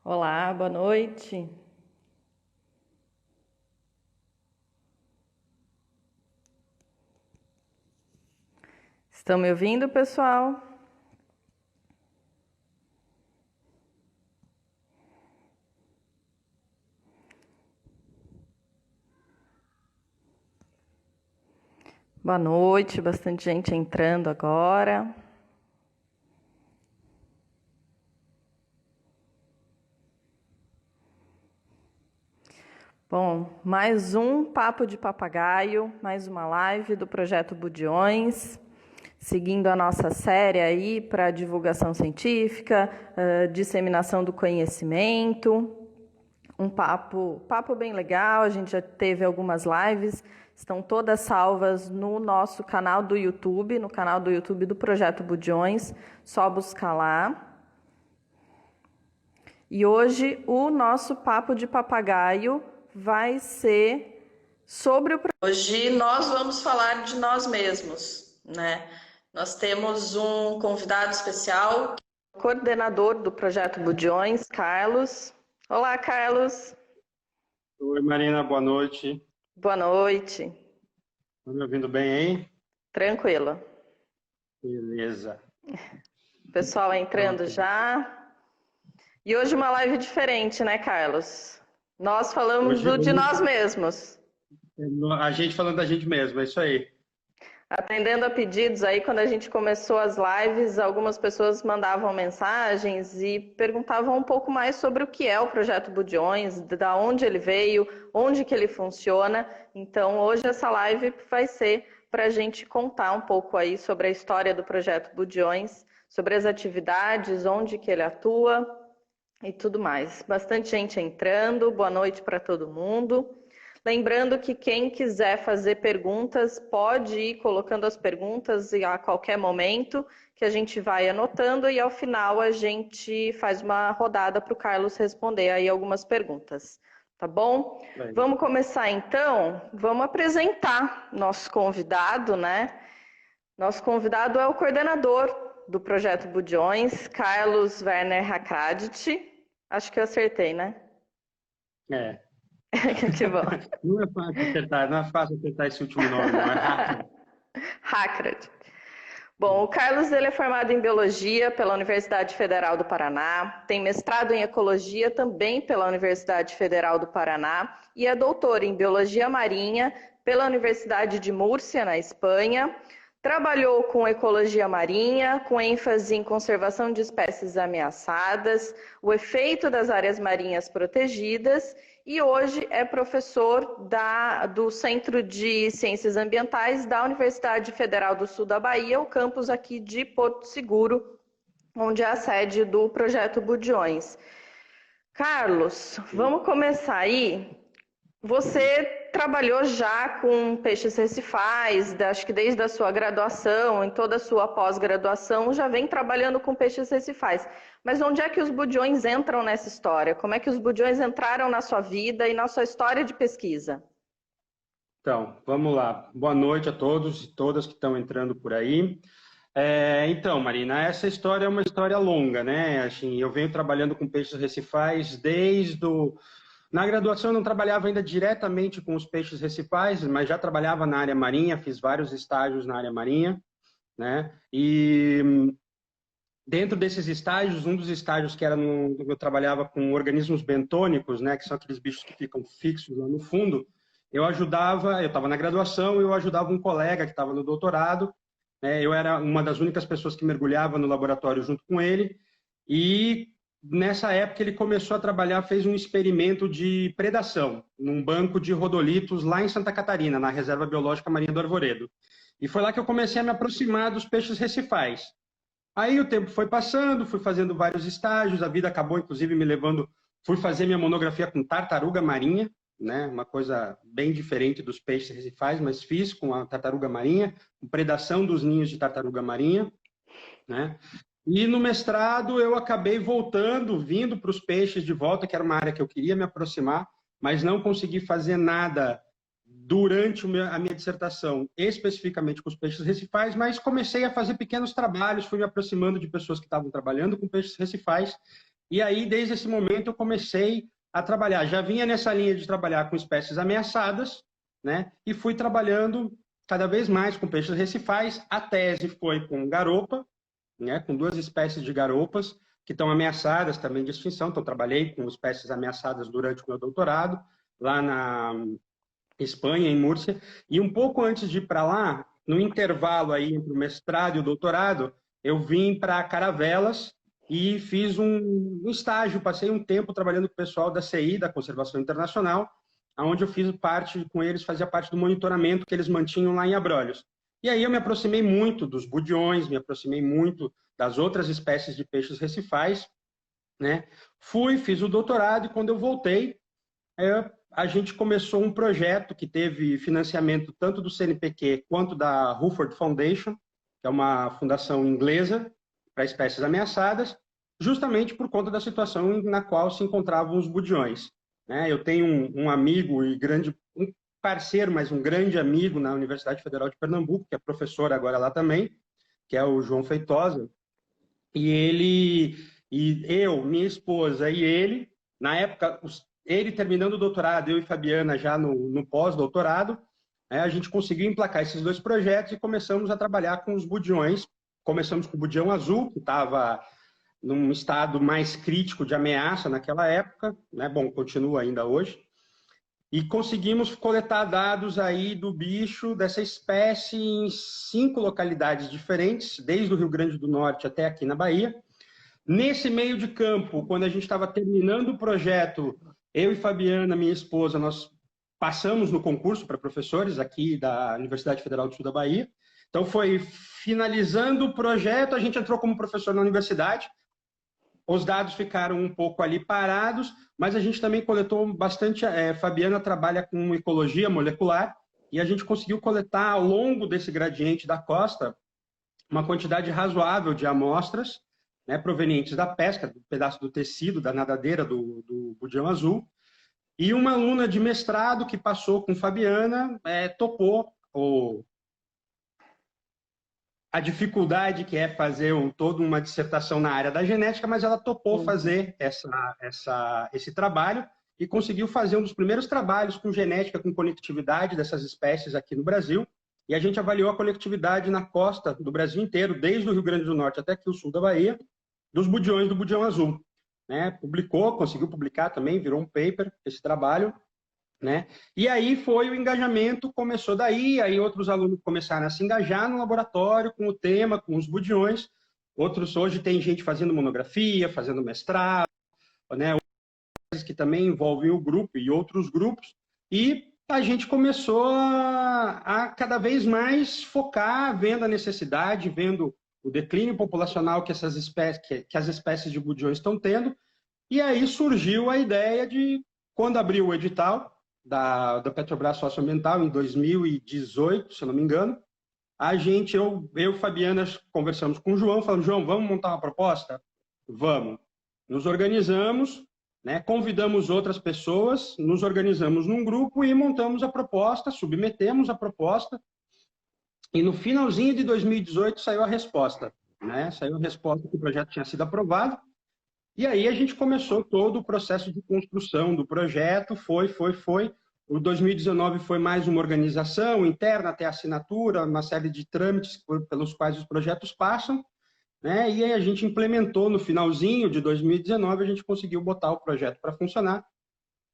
Olá, boa noite. Estão me ouvindo, pessoal? Boa noite, bastante gente entrando agora. Bom, mais um Papo de Papagaio, mais uma live do Projeto Budiões, seguindo a nossa série aí para divulgação científica, disseminação do conhecimento. Um papo bem legal, a gente já teve algumas lives, estão todas salvas no nosso canal do YouTube, no canal do YouTube do Projeto Budiões, só buscar lá. E hoje o nosso papo de papagaio vai ser sobre o... Hoje nós vamos falar de nós mesmos, né? Nós temos um convidado especial, coordenador do Projeto Budiões, Carlos. Olá, Carlos. Oi, Marina, boa noite. Boa noite. Tá me ouvindo bem aí? Tranquilo. Beleza. Pessoal entrando já. E hoje uma live diferente, né, Carlos? Nós falamos de nós mesmos. A gente falando da gente mesmo, é isso aí. Atendendo a pedidos aí, quando a gente começou as lives, algumas pessoas mandavam mensagens e perguntavam um pouco mais sobre o que é o Projeto Budiões, da onde ele veio, onde que ele funciona. Então, hoje essa live vai ser para a gente contar um pouco aí sobre a história do Projeto Budiões, sobre as atividades, onde que ele atua e tudo mais. Bastante gente entrando, boa noite para todo mundo. Lembrando que quem quiser fazer perguntas, pode ir colocando as perguntas a qualquer momento, que a gente vai anotando e ao final a gente faz uma rodada para o Carlos responder aí algumas perguntas. Tá bom? Bem. Vamos começar então? Vamos apresentar nosso convidado, né? Nosso convidado é o coordenador do Projeto Budiões, Carlos Werner Hakradit. Acho que eu acertei, né? É. Que bom. Não é fácil acertar esse último nome, não é rápido. Hakradit. Bom, o Carlos ele é formado em Biologia pela Universidade Federal do Paraná, tem mestrado em Ecologia também pela Universidade Federal do Paraná e é doutor em Biologia Marinha pela Universidade de Múrcia, na Espanha. Trabalhou com ecologia marinha, com ênfase em conservação de espécies ameaçadas, o efeito das áreas marinhas protegidas e hoje é professor do Centro de Ciências Ambientais da Universidade Federal do Sul da Bahia, o campus aqui de Porto Seguro, onde é a sede do Projeto Budiões. Carlos, vamos começar aí. Você trabalhou já com peixes recifais, acho que desde a sua graduação, em toda a sua pós-graduação, já vem trabalhando com peixes recifais. Mas onde é que os budiões entram nessa história? Como é que os budiões entraram na sua vida e na sua história de pesquisa? Então, vamos lá. Boa noite a todos e todas que estão entrando por aí. Então, Marina, essa história é uma história longa, né? Assim, eu venho trabalhando com peixes recifais desde o... Na graduação eu não trabalhava ainda diretamente com os peixes recifais, mas já trabalhava na área marinha, fiz vários estágios na área marinha, né? E dentro desses estágios, um dos estágios que era eu trabalhava com organismos bentônicos, né, que são aqueles bichos que ficam fixos lá no fundo, eu estava na graduação, eu ajudava um colega que estava no doutorado, né, eu era uma das únicas pessoas que mergulhava no laboratório junto com ele, e nessa época ele começou a trabalhar, fez um experimento de predação num banco de rodolitos lá em Santa Catarina, na Reserva Biológica Marinha do Arvoredo. E foi lá que eu comecei a me aproximar dos peixes recifais. Aí o tempo foi passando, fui fazendo vários estágios, a vida acabou inclusive me levando, fui fazer minha monografia com tartaruga marinha, né, uma coisa bem diferente dos peixes recifais, mas fiz com a tartaruga marinha, com predação dos ninhos de tartaruga marinha, né? E no mestrado eu acabei voltando, vindo para os peixes de volta, que era uma área que eu queria me aproximar, mas não consegui fazer nada durante a minha dissertação, especificamente com os peixes recifais, mas comecei a fazer pequenos trabalhos, fui me aproximando de pessoas que estavam trabalhando com peixes recifais, E aí, desde esse momento, eu comecei a trabalhar. Já vinha nessa linha de trabalhar com espécies ameaçadas, né? E fui trabalhando cada vez mais com peixes recifais. A tese foi com garopa, né? Com 2 espécies de garopas que estão ameaçadas também de extinção. Então, trabalhei com espécies ameaçadas durante o meu doutorado, lá na Espanha, em Múrcia. E um pouco antes de ir para lá, no intervalo aí entre o mestrado e o doutorado, eu vim para Caravelas e fiz um estágio, passei um tempo trabalhando com o pessoal da CI, da Conservação Internacional, onde eu fiz parte com eles, fazia parte do monitoramento que eles mantinham lá em Abrolhos. E aí eu me aproximei muito dos budiões, me aproximei muito das outras espécies de peixes recifais, né? Fiz o doutorado e quando eu voltei, a gente começou um projeto que teve financiamento tanto do CNPq quanto da Rufford Foundation, que é uma fundação inglesa para espécies ameaçadas, justamente por conta da situação na qual se encontravam os budiões. Eu tenho um amigo e um parceiro, mas um grande amigo na Universidade Federal de Pernambuco, que é professor agora lá também, que é o João Feitosa, minha esposa e ele, na época, ele terminando o doutorado, eu e Fabiana já no pós-doutorado, a gente conseguiu emplacar esses 2 projetos e começamos a trabalhar com os budiões. Começamos com o budião azul, que estava num estado mais crítico de ameaça naquela época, né? Bom, continua ainda hoje. E conseguimos coletar dados aí do bicho, dessa espécie, em 5 localidades diferentes, desde o Rio Grande do Norte até aqui na Bahia. Nesse meio de campo, quando a gente estava terminando o projeto, eu e Fabiana, minha esposa, nós passamos no concurso para professores aqui da Universidade Federal do Sul da Bahia. Então, foi finalizando o projeto, a gente entrou como professor na universidade. Os dados ficaram um pouco ali parados, mas a gente também coletou bastante. Fabiana trabalha com ecologia molecular e a gente conseguiu coletar ao longo desse gradiente da costa uma quantidade razoável de amostras, né, provenientes da pesca, do pedaço do tecido, da nadadeira do budião azul. E uma aluna de mestrado que passou com Fabiana topou a dificuldade que é fazer toda uma dissertação na área da genética, mas ela topou fazer esse trabalho e conseguiu fazer um dos primeiros trabalhos com genética, com conectividade dessas espécies aqui no Brasil. E a gente avaliou a conectividade na costa do Brasil inteiro, desde o Rio Grande do Norte até aqui o sul da Bahia, dos budiões do budião azul. Conseguiu publicar também, virou um paper esse trabalho. E aí foi o engajamento, começou daí, aí outros alunos começaram a se engajar no laboratório com o tema, com os budiões. Outros, hoje tem gente fazendo monografia, fazendo mestrado, que também envolvem o grupo e outros grupos. E a gente começou a cada vez mais focar, vendo a necessidade, vendo o declínio populacional que as espécies de budiões estão tendo. E aí surgiu a ideia de, quando abriu o edital da Petrobras Socioambiental, em 2018, se eu não me engano, eu e Fabiana conversamos com o João, falamos: João, vamos montar uma proposta? Vamos. Nos organizamos, convidamos outras pessoas, nos organizamos num grupo e montamos a proposta, submetemos a proposta, e no finalzinho de 2018 saiu a resposta. Saiu a resposta que o projeto tinha sido aprovado. E aí a gente começou todo o processo de construção do projeto, foi. O 2019 foi mais uma organização interna até a assinatura, uma série de trâmites pelos quais os projetos passam, E aí a gente implementou no finalzinho de 2019, a gente conseguiu botar o projeto para funcionar.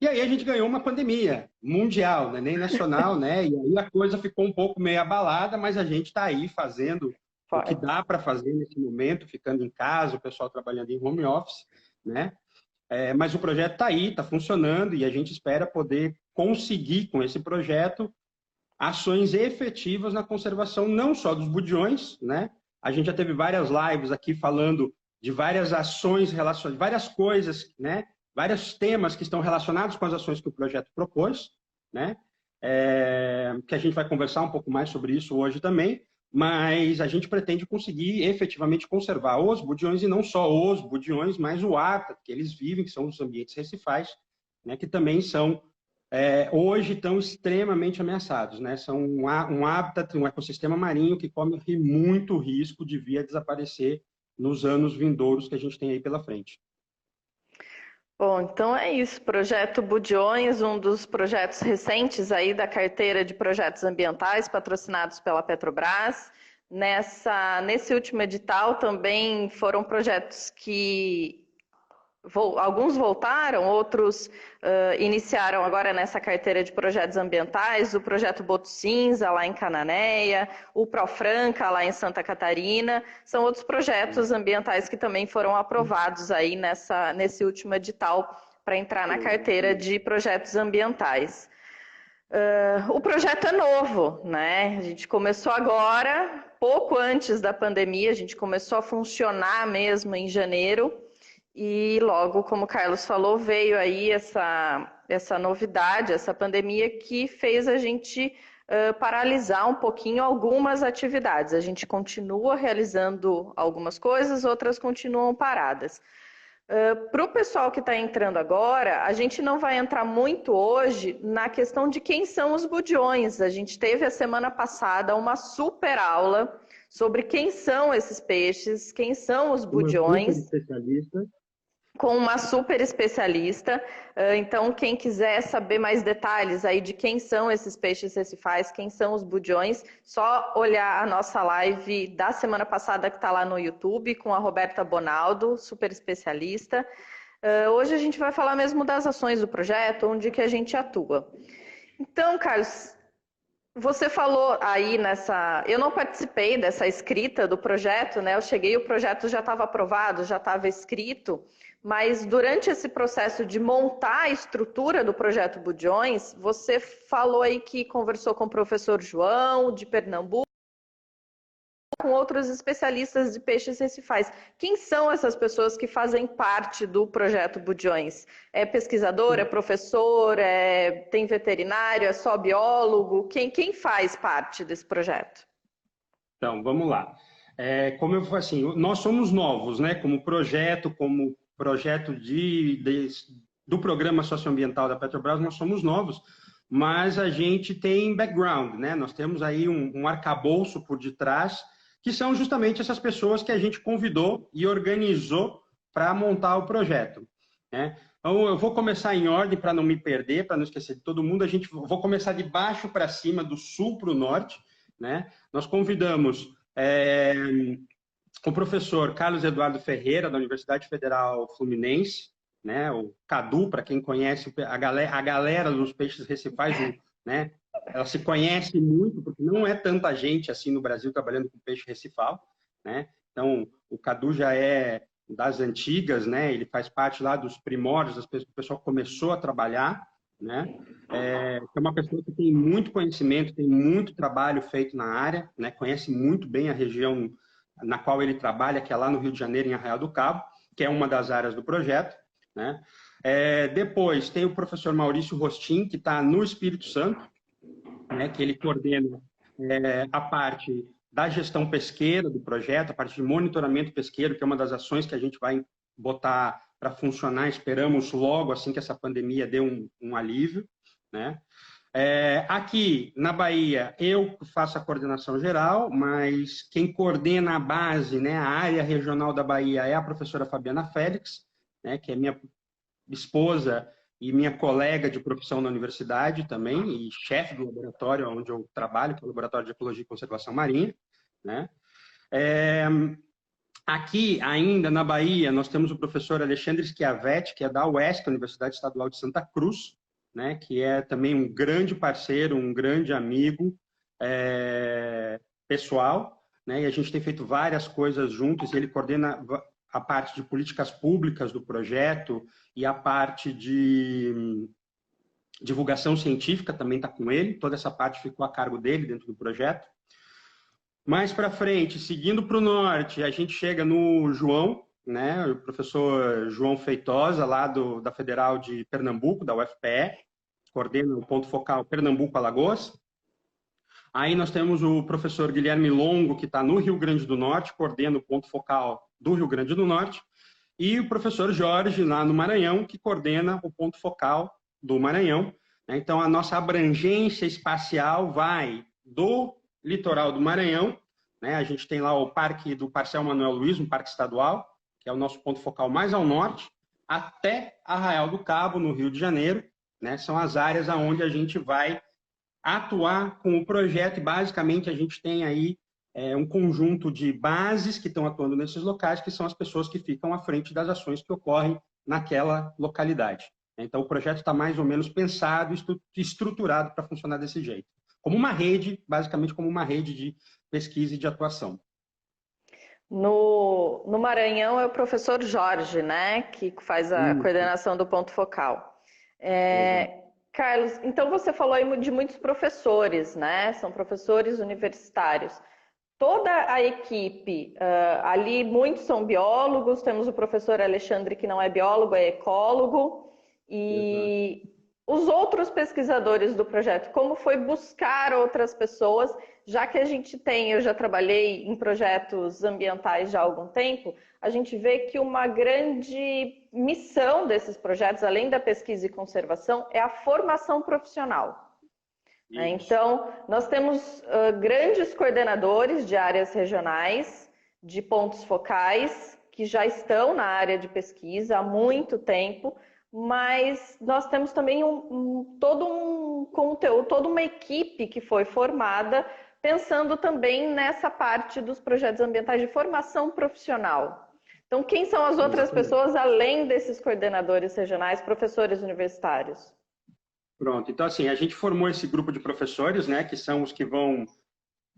E aí a gente ganhou uma pandemia mundial, nem nacional, E aí a coisa ficou um pouco meio abalada, mas a gente está aí fazendo o que dá para fazer nesse momento, ficando em casa, o pessoal trabalhando em home office, mas o projeto está aí, está funcionando, e a gente espera poder conseguir, com esse projeto, ações efetivas na conservação não só dos budiões, A gente já teve várias lives aqui falando de várias ações, várias coisas, vários temas que estão relacionados com as ações que o projeto propôs, que a gente vai conversar um pouco mais sobre isso hoje também, mas a gente pretende conseguir efetivamente conservar os budiões, e não só os budiões, mas o hábitat que eles vivem, que são os ambientes recifais, que também são, hoje, estão extremamente ameaçados. São um hábitat, um ecossistema marinho que corre muito risco de vir a desaparecer nos anos vindouros que a gente tem aí pela frente. Bom, então é isso. Projeto Budões, um dos projetos recentes aí da carteira de projetos ambientais patrocinados pela Petrobras. Nesse último edital também foram projetos que alguns voltaram, outros iniciaram agora nessa carteira de projetos ambientais, o projeto Boto Cinza, lá em Cananéia, o Profranca, lá em Santa Catarina, são outros projetos ambientais que também foram aprovados aí nesse último edital para entrar na carteira de projetos ambientais. O projeto é novo, né? A gente começou agora, pouco antes da pandemia, a gente começou a funcionar mesmo em janeiro, e logo, como o Carlos falou, veio aí essa novidade, essa pandemia que fez a gente paralisar um pouquinho algumas atividades. A gente continua realizando algumas coisas, outras continuam paradas. Para o pessoal que está entrando agora, a gente não vai entrar muito hoje na questão de quem são os budiões. A gente teve a semana passada uma super aula sobre quem são esses peixes, quem são os budiões. Com uma super especialista. Então, quem quiser saber mais detalhes aí de quem são esses peixes recifais, quem são os budiões, só olhar a nossa live da semana passada que está lá no YouTube com a Roberta Bonaldo, super especialista. Hoje a gente vai falar mesmo das ações do projeto, onde que a gente atua. Então, Carlos, você falou aí eu não participei dessa escrita do projeto, né? Eu cheguei, o projeto já estava aprovado, já estava escrito, mas durante esse processo de montar a estrutura do projeto Budiões, você falou aí que conversou com o professor João, de Pernambuco, com outros especialistas de peixes recifais. Quem são essas pessoas que fazem parte do projeto Budiões? É pesquisador, é professor, tem veterinário, é só biólogo? Quem faz parte desse projeto? Então, vamos lá. Como eu falei assim, nós somos novos, né? Como projeto do Programa Socioambiental da Petrobras, nós somos novos, mas a gente tem background, né? Nós temos aí um arcabouço por detrás, que são justamente essas pessoas que a gente convidou e organizou para montar o projeto, né? Então, eu vou começar em ordem para não me perder, para não esquecer de todo mundo. Vou começar de baixo para cima, do sul para o norte, né? Nós convidamos o professor Carlos Eduardo Ferreira, da Universidade Federal Fluminense, né? O Cadu, para quem conhece a galera dos peixes recifais, né? Ela se conhece muito, porque não é tanta gente assim no Brasil trabalhando com peixe recifal, né? Então, o Cadu já é das antigas, né? Ele faz parte lá dos primórdios, o pessoal começou a trabalhar, né? É uma pessoa que tem muito conhecimento, tem muito trabalho feito na área, né? Conhece muito bem a região na qual ele trabalha, que é lá no Rio de Janeiro, em Arraial do Cabo, que é uma das áreas do projeto, né? Depois tem o professor Maurício Rostin, que está no Espírito Santo, né? Que ele coordena a parte da gestão pesqueira do projeto, a parte de monitoramento pesqueiro, que é uma das ações que a gente vai botar para funcionar, esperamos logo, assim que essa pandemia dê um alívio, né? Aqui na Bahia, eu faço a coordenação geral, mas quem coordena a base, né, a área regional da Bahia, é a professora Fabiana Félix, né, que é minha esposa e minha colega de profissão na universidade também, e chefe do laboratório onde eu trabalho, que é o Laboratório de Ecologia e Conservação Marinha, né? Aqui, ainda na Bahia, nós temos o professor Alexandre Schiavetti, que é da UESC, Universidade Estadual de Santa Cruz, né, que é também um grande parceiro, um grande amigo pessoal, né, e a gente tem feito várias coisas juntos, e ele coordena a parte de políticas públicas do projeto e a parte de divulgação científica também está com ele, toda essa parte ficou a cargo dele dentro do projeto. Mais para frente, seguindo para o norte, a gente chega no João, né, o professor João Feitosa, lá da Federal de Pernambuco, da UFPE, coordena o ponto focal Pernambuco-Alagoas. Aí nós temos o professor Guilherme Longo, que está no Rio Grande do Norte, coordena o ponto focal do Rio Grande do Norte, e o professor Jorge, lá no Maranhão, que coordena o ponto focal do Maranhão. Então, a nossa abrangência espacial vai do litoral do Maranhão, né? A gente tem lá o Parque do Parcel Manuel Luiz, um parque estadual, que é o nosso ponto focal mais ao norte, até Arraial do Cabo, no Rio de Janeiro, né? São as áreas onde a gente vai atuar com o projeto e basicamente a gente tem aí um conjunto de bases que estão atuando nesses locais, que são as pessoas que ficam à frente das ações que ocorrem naquela localidade. Então, o projeto está mais ou menos pensado e estruturado para funcionar desse jeito. Como uma rede, basicamente como uma rede de pesquisa e de atuação. No Maranhão é o professor Jorge, né, que faz a coordenação do ponto focal. Carlos, então você falou aí de muitos professores, né? São professores universitários. Toda a equipe, ali muitos são biólogos, temos o professor Alexandre que não é biólogo, é ecólogo, e os outros pesquisadores do projeto, como foi buscar outras pessoas, já que a gente tem, eu já trabalhei em projetos ambientais já há algum tempo, a gente vê que uma grande missão desses projetos, além da pesquisa e conservação, é a formação profissional. Então, nós temos grandes coordenadores de áreas regionais, de pontos focais, que já estão na área de pesquisa há muito tempo, mas nós temos também todo um conteúdo, toda uma equipe que foi formada, pensando também nessa parte dos projetos ambientais de formação profissional. Então, quem são as outras pessoas, além desses coordenadores regionais, professores universitários? Pronto, então assim, a gente formou esse grupo de professores, né, que são os que vão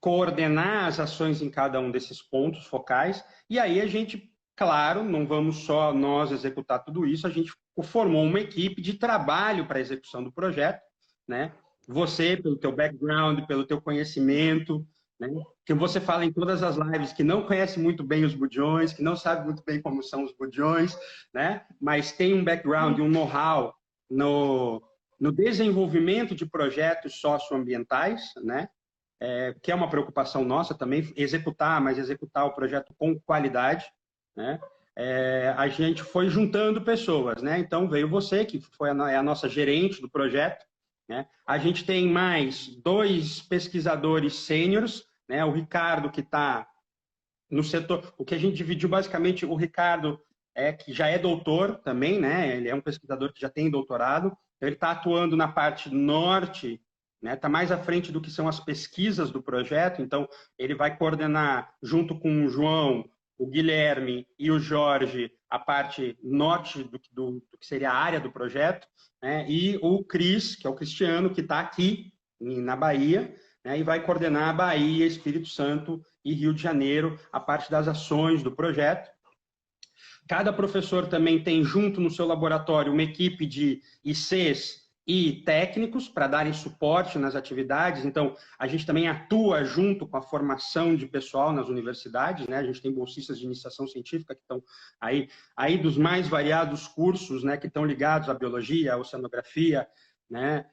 coordenar as ações em cada um desses pontos focais, e aí a gente, claro, não vamos só nós executar tudo isso, a gente formou uma equipe de trabalho para a execução do projeto, né, você, pelo teu background, pelo teu conhecimento, né, que você fala em todas as lives que não conhece muito bem os budjões, que não sabe muito bem como são os budjões, né, mas tem um background, um know-how no desenvolvimento de projetos socioambientais, né? Que é uma preocupação nossa também, mas executar o projeto com qualidade, né? A gente foi juntando pessoas, né? Então veio você, que foi a nossa gerente do projeto, né? A gente tem mais 2 pesquisadores sêniores, né? O Ricardo, que está no setor, o que a gente dividiu basicamente, o Ricardo que já é doutor também, né? Ele é um pesquisador que já tem doutorado, ele está atuando na parte norte, né? Está mais à frente do que são as pesquisas do projeto, então ele vai coordenar junto com o João, o Guilherme e o Jorge a parte norte do que seria a área do projeto, né? E o Cris, que é o Cristiano, que está aqui na Bahia, né? E vai coordenar a Bahia, Espírito Santo e Rio de Janeiro, a parte das ações do projeto. Cada professor também tem junto no seu laboratório uma equipe de ICs e técnicos para darem suporte nas atividades. Então, a gente também atua junto com a formação de pessoal nas universidades, né? A gente tem bolsistas de iniciação científica que estão aí dos mais variados cursos, né? Que estão ligados à biologia, à oceanografia, né?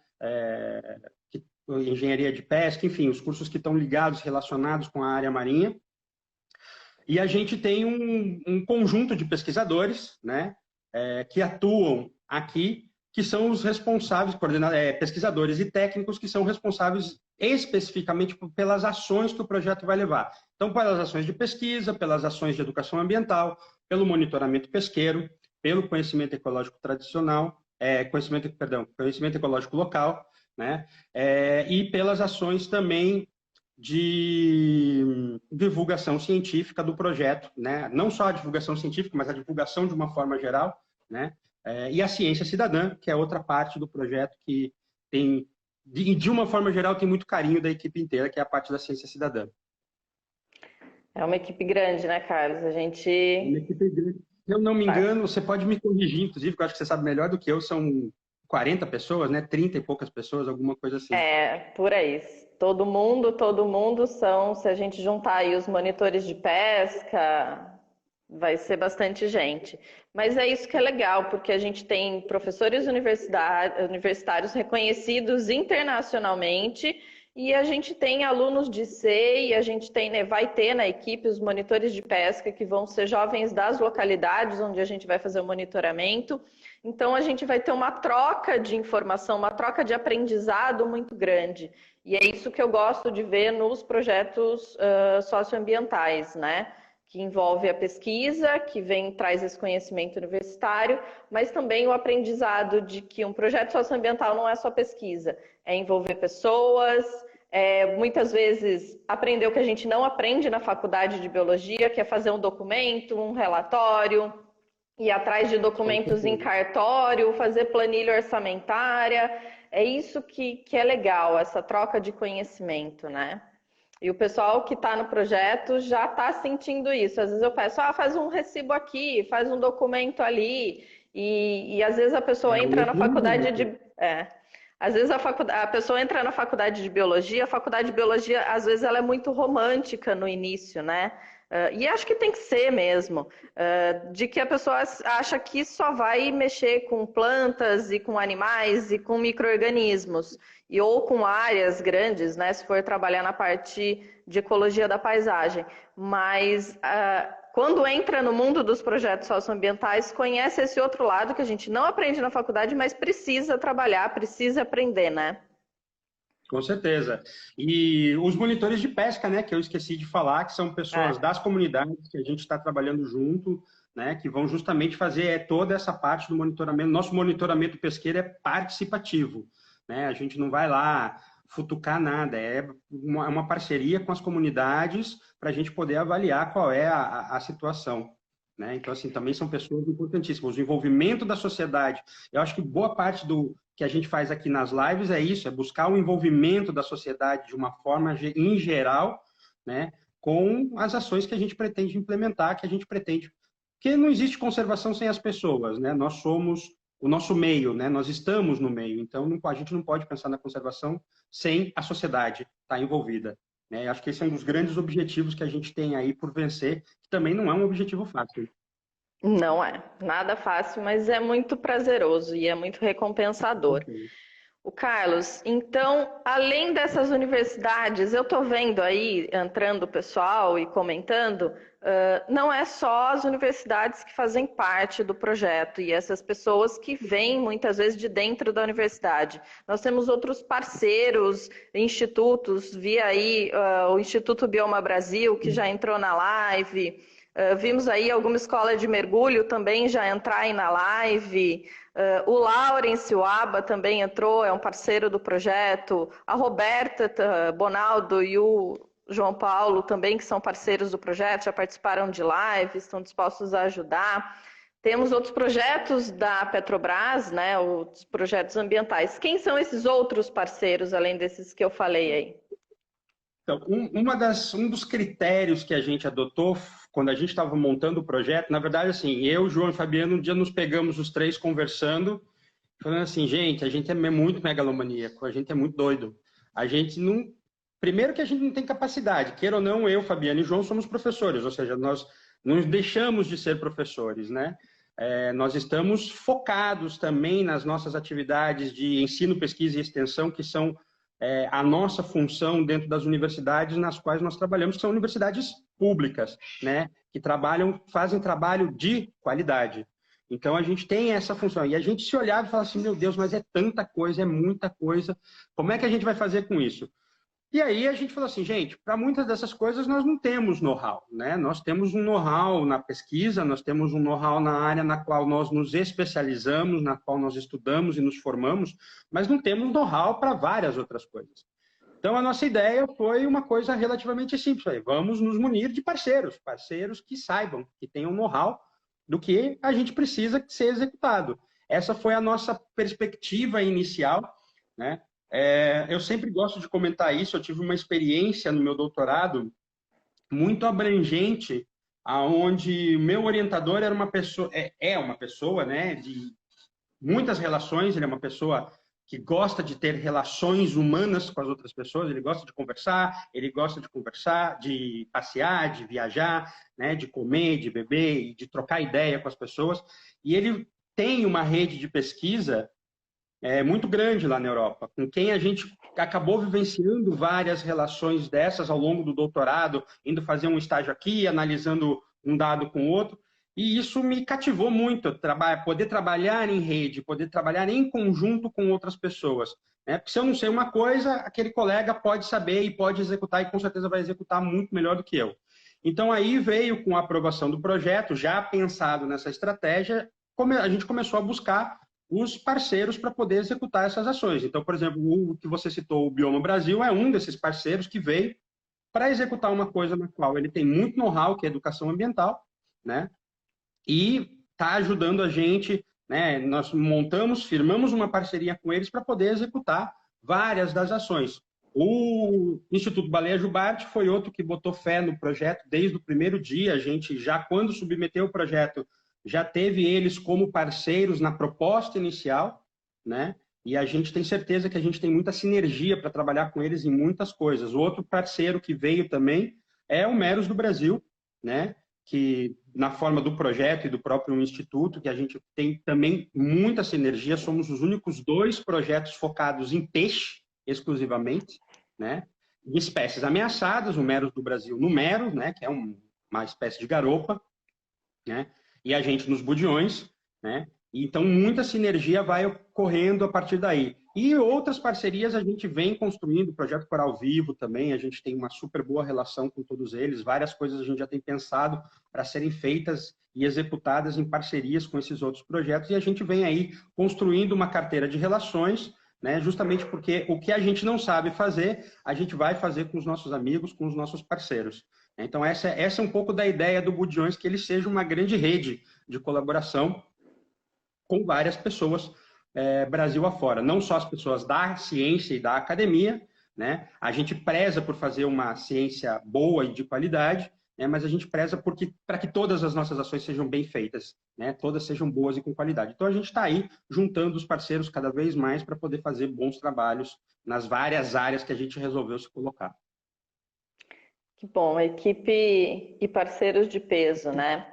Engenharia de pesca, enfim, os cursos que estão ligados, relacionados com a área marinha. E a gente tem um conjunto de pesquisadores, né, que atuam aqui, que são os responsáveis, pesquisadores e técnicos que são responsáveis especificamente pelas ações que o projeto vai levar. Então, pelas ações de pesquisa, pelas ações de educação ambiental, pelo monitoramento pesqueiro, pelo conhecimento ecológico tradicional, conhecimento ecológico local, né, e pelas ações também de divulgação científica do projeto, né? Não só a divulgação científica, mas a divulgação de uma forma geral, né? E a ciência cidadã, que é outra parte do projeto que tem, de uma forma geral, tem muito carinho da equipe inteira, que é a parte da ciência cidadã. É uma equipe grande, né, Carlos? A gente... Uma equipe grande. Se eu não me engano, você pode me corrigir, inclusive, porque eu acho que você sabe melhor do que eu, são 40 pessoas, né? 30 e poucas pessoas, alguma coisa assim. Por aí. Todo mundo são, se a gente juntar aí os monitores de pesca, vai ser bastante gente. Mas é isso que é legal, porque a gente tem professores universitários reconhecidos internacionalmente e a gente tem alunos de C e a gente tem, né, vai ter na equipe os monitores de pesca que vão ser jovens das localidades onde a gente vai fazer o monitoramento. Então, a gente vai ter uma troca de informação, uma troca de aprendizado muito grande. E é isso que eu gosto de ver nos projetos socioambientais, né? que envolve a pesquisa, que traz esse conhecimento universitário, mas também o aprendizado de que um projeto socioambiental não é só pesquisa, é envolver pessoas, muitas vezes aprender o que a gente não aprende na faculdade de biologia, que é fazer um documento, um relatório, ir atrás de documentos em cartório, fazer planilha orçamentária. É isso que é legal, essa troca de conhecimento, né? E o pessoal que está no projeto já está sentindo isso. Às vezes eu peço, faz um recibo aqui, faz um documento ali. E às vezes a pessoa entra na faculdade de... Às vezes a pessoa entra na faculdade de biologia, a faculdade de biologia, às vezes, ela é muito romântica no início, né? E acho que tem que ser mesmo, de que a pessoa acha que só vai mexer com plantas e com animais e com micro-organismos, ou com áreas grandes, né? Se for trabalhar na parte de ecologia da paisagem. Mas quando entra no mundo dos projetos socioambientais, conhece esse outro lado que a gente não aprende na faculdade, mas precisa trabalhar, precisa aprender, né? Com certeza. E os monitores de pesca, né, que eu esqueci de falar, que são pessoas das comunidades que a gente está trabalhando junto, né, que vão justamente fazer toda essa parte do monitoramento. Nosso monitoramento pesqueiro é participativo, né? A gente não vai lá futucar nada, é uma parceria com as comunidades para a gente poder avaliar qual é a situação. Né? Então, assim, também são pessoas importantíssimas. O envolvimento da sociedade. Eu acho que boa parte do que a gente faz aqui nas lives é isso, é buscar o envolvimento da sociedade de uma forma em geral, né, com as ações que a gente pretende implementar, que a gente pretende... Porque não existe conservação sem as pessoas, né? Nós somos o nosso meio, né? Nós estamos no meio. Então, a gente não pode pensar na conservação sem a sociedade estar envolvida. Né? Acho que esse é um dos grandes objetivos que a gente tem aí por vencer, que também não é um objetivo fácil. Não é nada fácil, mas é muito prazeroso e é muito recompensador. O Carlos, então, além dessas universidades, eu estou vendo aí, entrando o pessoal e comentando, não é só as universidades que fazem parte do projeto e essas pessoas que vêm muitas vezes de dentro da universidade. Nós temos outros parceiros, institutos, via aí o Instituto Bioma Brasil, que já entrou na live. Vimos aí alguma escola de mergulho também já entrar aí na live. O Laurence Uaba também entrou, é um parceiro do projeto. A Roberta Bonaldo e o João Paulo também, que são parceiros do projeto, já participaram de lives, estão dispostos a ajudar. Temos outros projetos da Petrobras, né, os projetos ambientais. Quem são esses outros parceiros, além desses que eu falei aí? Então, um dos critérios que a gente adotou quando a gente estava montando o projeto, na verdade, assim, eu, João e Fabiano, um dia nos pegamos os três conversando, falando assim, gente, a gente é muito megalomaníaco, a gente é muito doido. A gente não... Primeiro que a gente não tem capacidade, queira ou não, eu, Fabiano e João somos professores, ou seja, nós não deixamos de ser professores, né? Nós estamos focados também nas nossas atividades de ensino, pesquisa e extensão, que são a nossa função dentro das universidades nas quais nós trabalhamos, que são universidades públicas, né? Que fazem trabalho de qualidade. Então, a gente tem essa função. E a gente se olhava e falava assim, meu Deus, mas é tanta coisa, é muita coisa. Como é que a gente vai fazer com isso? E aí a gente falou assim, gente, para muitas dessas coisas nós não temos know-how, né? Nós temos um know-how na pesquisa, nós temos um know-how na área na qual nós nos especializamos, na qual nós estudamos e nos formamos, mas não temos know-how para várias outras coisas. Então, a nossa ideia foi uma coisa relativamente simples. Vamos nos munir de parceiros que saibam, que tenham know-how do que a gente precisa ser executado. Essa foi a nossa perspectiva inicial, né? Eu sempre gosto de comentar isso. Eu tive uma experiência no meu doutorado muito abrangente, onde o meu orientador era uma pessoa, uma pessoa, né, de muitas relações. Ele é uma pessoa que gosta de ter relações humanas com as outras pessoas. Ele gosta de conversar, de passear, de viajar, né, de comer, de beber, de trocar ideia com as pessoas. E ele tem uma rede de pesquisa muito grande lá na Europa, com quem a gente acabou vivenciando várias relações dessas ao longo do doutorado, indo fazer um estágio aqui, analisando um dado com o outro, e isso me cativou muito, poder trabalhar em rede, poder trabalhar em conjunto com outras pessoas. Né? Porque se eu não sei uma coisa, aquele colega pode saber e pode executar, e com certeza vai executar muito melhor do que eu. Então, aí veio com a aprovação do projeto, já pensado nessa estratégia, a gente começou a buscar os parceiros para poder executar essas ações. Então, por exemplo, o que você citou, o Bioma Brasil, é um desses parceiros que veio para executar uma coisa na qual ele tem muito know-how, que é educação ambiental, né? E está ajudando a gente, né? Nós firmamos uma parceria com eles para poder executar várias das ações. O Instituto Baleia Jubarte foi outro que botou fé no projeto desde o primeiro dia. A gente já, quando submeteu o projeto, já teve eles como parceiros na proposta inicial, né? E a gente tem certeza que a gente tem muita sinergia para trabalhar com eles em muitas coisas. O outro parceiro que veio também é o Meros do Brasil, né? Que na forma do projeto e do próprio instituto, que a gente tem também muita sinergia. Somos os únicos 2 projetos focados em peixe exclusivamente, né? De espécies ameaçadas, o Meros do Brasil no mero, né? Que é uma espécie de garopa, né? E a gente nos budiões, né? Então, muita sinergia vai ocorrendo a partir daí. E outras parcerias a gente vem construindo, o Projeto Coral Vivo também, a gente tem uma super boa relação com todos eles, várias coisas a gente já tem pensado para serem feitas e executadas em parcerias com esses outros projetos, e a gente vem aí construindo uma carteira de relações, né, justamente porque o que a gente não sabe fazer, a gente vai fazer com os nossos amigos, com os nossos parceiros. Então, essa é um pouco da ideia do Budiões, que ele seja uma grande rede de colaboração com várias pessoas Brasil afora. Não só as pessoas da ciência e da academia, né? A gente preza por fazer uma ciência boa e de qualidade, né? Mas a gente preza para que todas as nossas ações sejam bem feitas, né? Todas sejam boas e com qualidade. Então, a gente está aí juntando os parceiros cada vez mais para poder fazer bons trabalhos nas várias áreas que a gente resolveu se colocar. Que bom, equipe e parceiros de peso, né?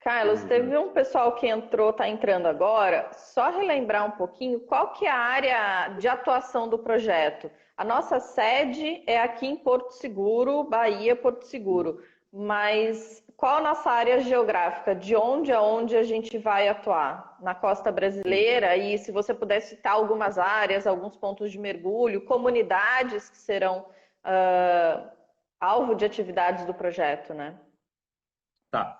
Carlos, teve um pessoal que está entrando agora, só relembrar um pouquinho qual que é a área de atuação do projeto. A nossa sede é aqui em Porto Seguro, Bahia, Porto Seguro, mas qual a nossa área geográfica? De onde a onde a gente vai atuar? Na costa brasileira? E se você puder citar algumas áreas, alguns pontos de mergulho, comunidades que serão alvo de atividades do projeto, né? Tá.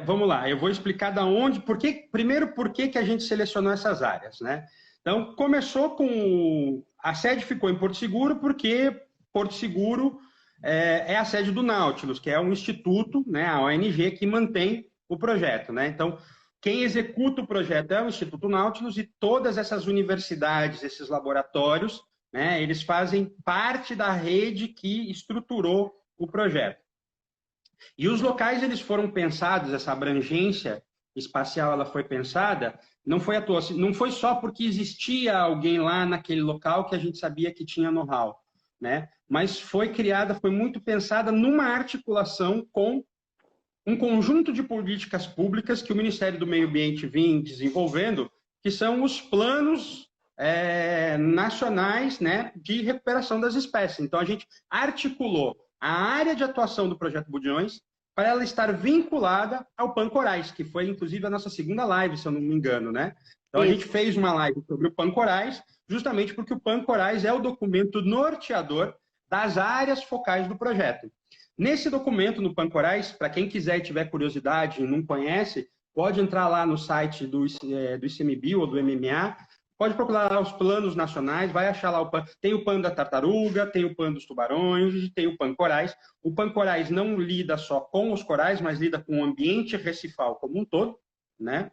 Vamos lá, eu vou explicar da onde, primeiro por que a gente selecionou essas áreas, né? Então, começou com... A sede ficou em Porto Seguro porque Porto Seguro é a sede do Nautilus, que é um instituto, né, a ONG, que mantém o projeto, né? Então, quem executa o projeto é o Instituto Nautilus e todas essas universidades, esses laboratórios, né, eles fazem parte da rede que estruturou o projeto. E os locais, eles foram pensados, essa abrangência espacial, ela foi pensada, não foi à toa, não foi só porque existia alguém lá naquele local que a gente sabia que tinha know-how, né? Mas foi criada, foi muito pensada numa articulação com um conjunto de políticas públicas que o Ministério do Meio Ambiente vinha desenvolvendo, que são os planos nacionais, né, de recuperação das espécies. Então, a gente articulou a área de atuação do Projeto Budiões para ela estar vinculada ao Pancorais, que foi, inclusive, a nossa segunda live, se eu não me engano, né? Então, a gente fez uma live sobre o Pancorais, justamente porque o Pancorais é o documento norteador das áreas focais do projeto. Nesse documento, no Pancorais, para quem quiser e tiver curiosidade e não conhece, pode entrar lá no site do ICMBio ou do MMA, pode procurar lá os planos nacionais, vai achar lá tem o plano da tartaruga, tem o plano dos tubarões, tem o Pancorais. O Pancorais não lida só com os corais, mas lida com o ambiente recifal como um todo, né?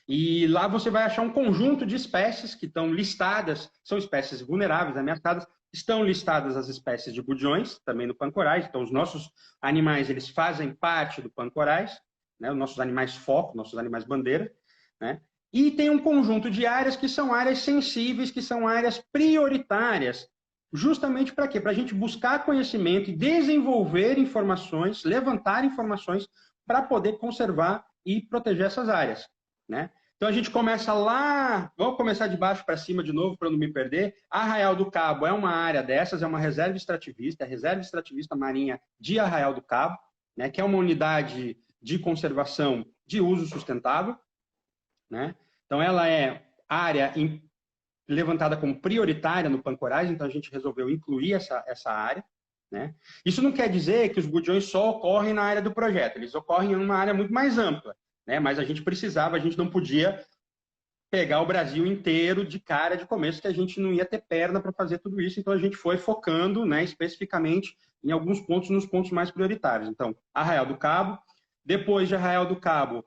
E lá você vai achar um conjunto de espécies que estão listadas, são espécies vulneráveis, ameaçadas, estão listadas as espécies de budiões, também no Pancorais. Então, os nossos animais, eles fazem parte do Pancorais, né? Os nossos animais foco, nossos animais bandeira, né? E tem um conjunto de áreas que são áreas sensíveis, que são áreas prioritárias, justamente para quê? Para a gente buscar conhecimento e desenvolver informações, levantar informações para poder conservar e proteger essas áreas, né? Então a gente começa lá, vamos começar de baixo para cima de novo para não me perder. Arraial do Cabo é uma área dessas, é uma reserva extrativista, é a reserva extrativista marinha de Arraial do Cabo, né, que é uma unidade de conservação de uso sustentável, né? Então ela é área levantada como prioritária no Pancorais, então a gente resolveu incluir essa área, né? Isso não quer dizer que os budiões só ocorrem na área do projeto, eles ocorrem em uma área muito mais ampla, né? Mas a gente não podia pegar o Brasil inteiro de cara de começo, que a gente não ia ter perna para fazer tudo isso, então a gente foi focando, né, especificamente em alguns pontos, nos pontos mais prioritários. Então, Arraial do Cabo, depois de Arraial do Cabo,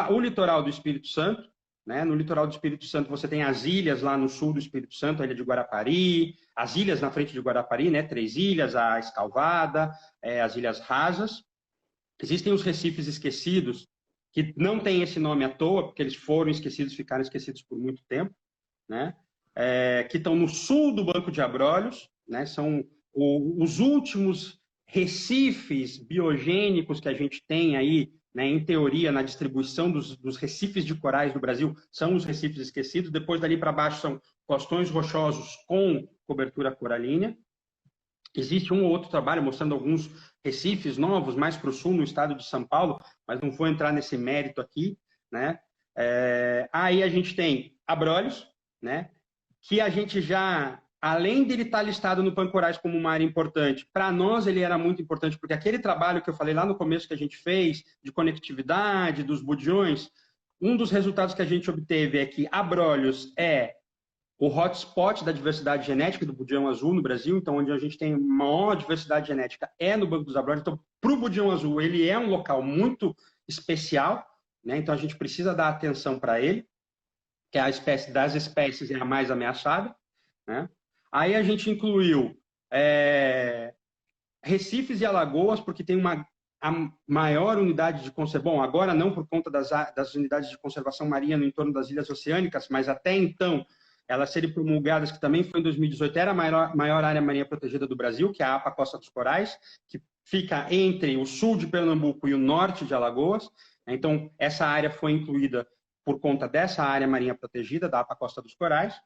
o litoral do Espírito Santo, né? No litoral do Espírito Santo você tem as ilhas lá no sul do Espírito Santo, a ilha de Guarapari, as ilhas na frente de Guarapari, né? 3 ilhas, a Escalvada, as Ilhas Rasas. Existem os recifes esquecidos, que não têm esse nome à toa, porque eles foram esquecidos, ficaram esquecidos por muito tempo, né? Que estão no sul do Banco de Abrolhos, né? São os últimos recifes biogênicos que a gente tem aí, né, em teoria, na distribuição dos recifes de corais do Brasil, são os recifes esquecidos. Depois, dali para baixo, são costões rochosos com cobertura coralínea. Existe um ou outro trabalho mostrando alguns recifes novos mais para o sul, no estado de São Paulo, mas não vou entrar nesse mérito aqui, né? Aí a gente tem Abrolhos, né? Que a gente já, além dele estar listado no Pancorais como uma área importante, para nós ele era muito importante, porque aquele trabalho que eu falei lá no começo que a gente fez, de conectividade, dos budiões, um dos resultados que a gente obteve é que Abrolhos é o hotspot da diversidade genética do budião azul no Brasil, então onde a gente tem maior diversidade genética é no Banco dos Abrolhos. Então, para o budião azul, ele é um local muito especial, né? Então a gente precisa dar atenção para ele, que é a espécie das espécies é a mais ameaçada, né? Aí a gente incluiu recifes e alagoas, porque tem a maior unidade de conservação, bom, agora não por conta das unidades de conservação marinha no entorno das ilhas oceânicas, mas até então elas serem promulgadas, que também foi em 2018, era a maior área marinha protegida do Brasil, que é a APA Costa dos Corais, que fica entre o sul de Pernambuco e o norte de Alagoas. Então, essa área foi incluída por conta dessa área marinha protegida, da APA Costa dos Corais.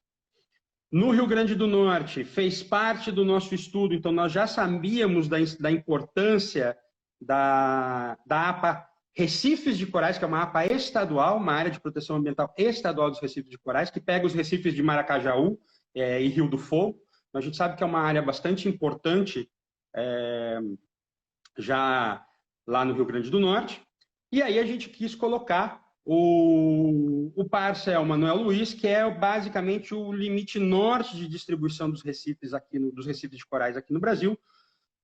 No Rio Grande do Norte, fez parte do nosso estudo, então nós já sabíamos da importância da APA Recifes de Corais, que é uma APA estadual, uma área de proteção ambiental estadual dos recifes de corais, que pega os recifes de Maracajaú e Rio do Fogo. Então, a gente sabe que é uma área bastante importante já lá no Rio Grande do Norte. E aí a gente quis colocar o Parcel Manuel Luiz, que é basicamente o limite norte de distribuição dos recifes de corais aqui no Brasil.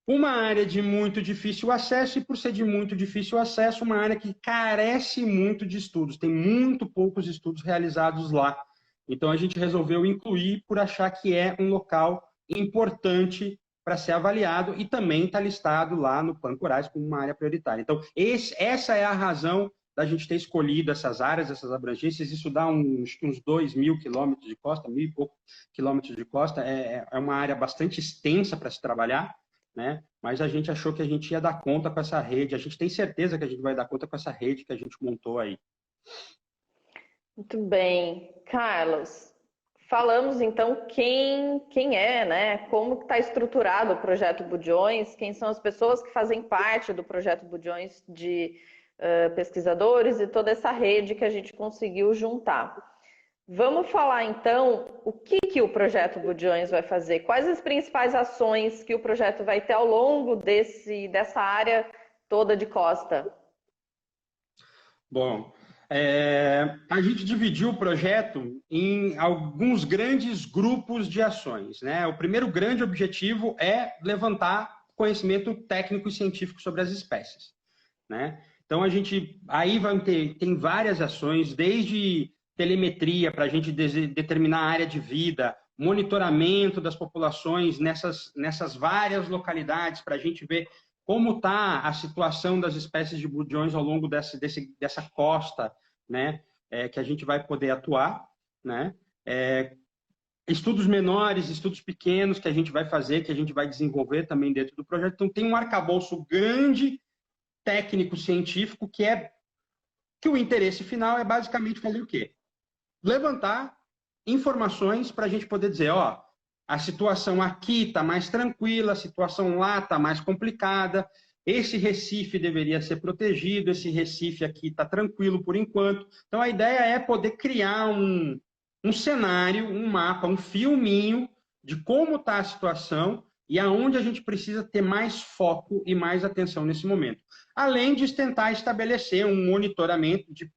Uma área de muito difícil acesso, e por ser de muito difícil acesso, uma área que carece muito de estudos, tem muito poucos estudos realizados lá. Então a gente resolveu incluir por achar que é um local importante para ser avaliado e também está listado lá no Pancorais como uma área prioritária. Então essa é a razão da gente ter escolhido essas áreas, essas abrangências. Isso dá uns 2.000 quilômetros de costa, 1.000 e pouco quilômetros de costa, é uma área bastante extensa para se trabalhar, né? Mas a gente achou que a gente ia dar conta com essa rede, a gente tem certeza que a gente vai dar conta com essa rede que a gente montou aí. Muito bem. Carlos, falamos então quem é, né? Como está estruturado o Projeto Budiões, quem são as pessoas que fazem parte do Projeto Budiões de pesquisadores e toda essa rede que a gente conseguiu juntar. Vamos falar, então, o que o Projeto Budiões vai fazer? Quais as principais ações que o projeto vai ter ao longo dessa área toda de costa? Bom, a gente dividiu o projeto em alguns grandes grupos de ações, né? O primeiro grande objetivo é levantar conhecimento técnico e científico sobre as espécies, né? Então, a gente aí tem várias ações, desde telemetria para a gente determinar a área de vida, monitoramento das populações nessas várias localidades para a gente ver como está a situação das espécies de budiões ao longo dessa costa, né, que a gente vai poder atuar, né? Estudos menores, estudos pequenos que a gente vai fazer, que a gente vai desenvolver também dentro do projeto. Então, tem um arcabouço grande técnico-científico que o interesse final é basicamente fazer o quê? Levantar informações para a gente poder dizer, ó, a situação aqui está mais tranquila, a situação lá está mais complicada, esse recife deveria ser protegido, esse recife aqui está tranquilo por enquanto. Então, a ideia é poder criar um cenário, um mapa, um filminho de como está a situação e aonde a gente precisa ter mais foco e mais atenção nesse momento. Além de tentar estabelecer um monitoramento de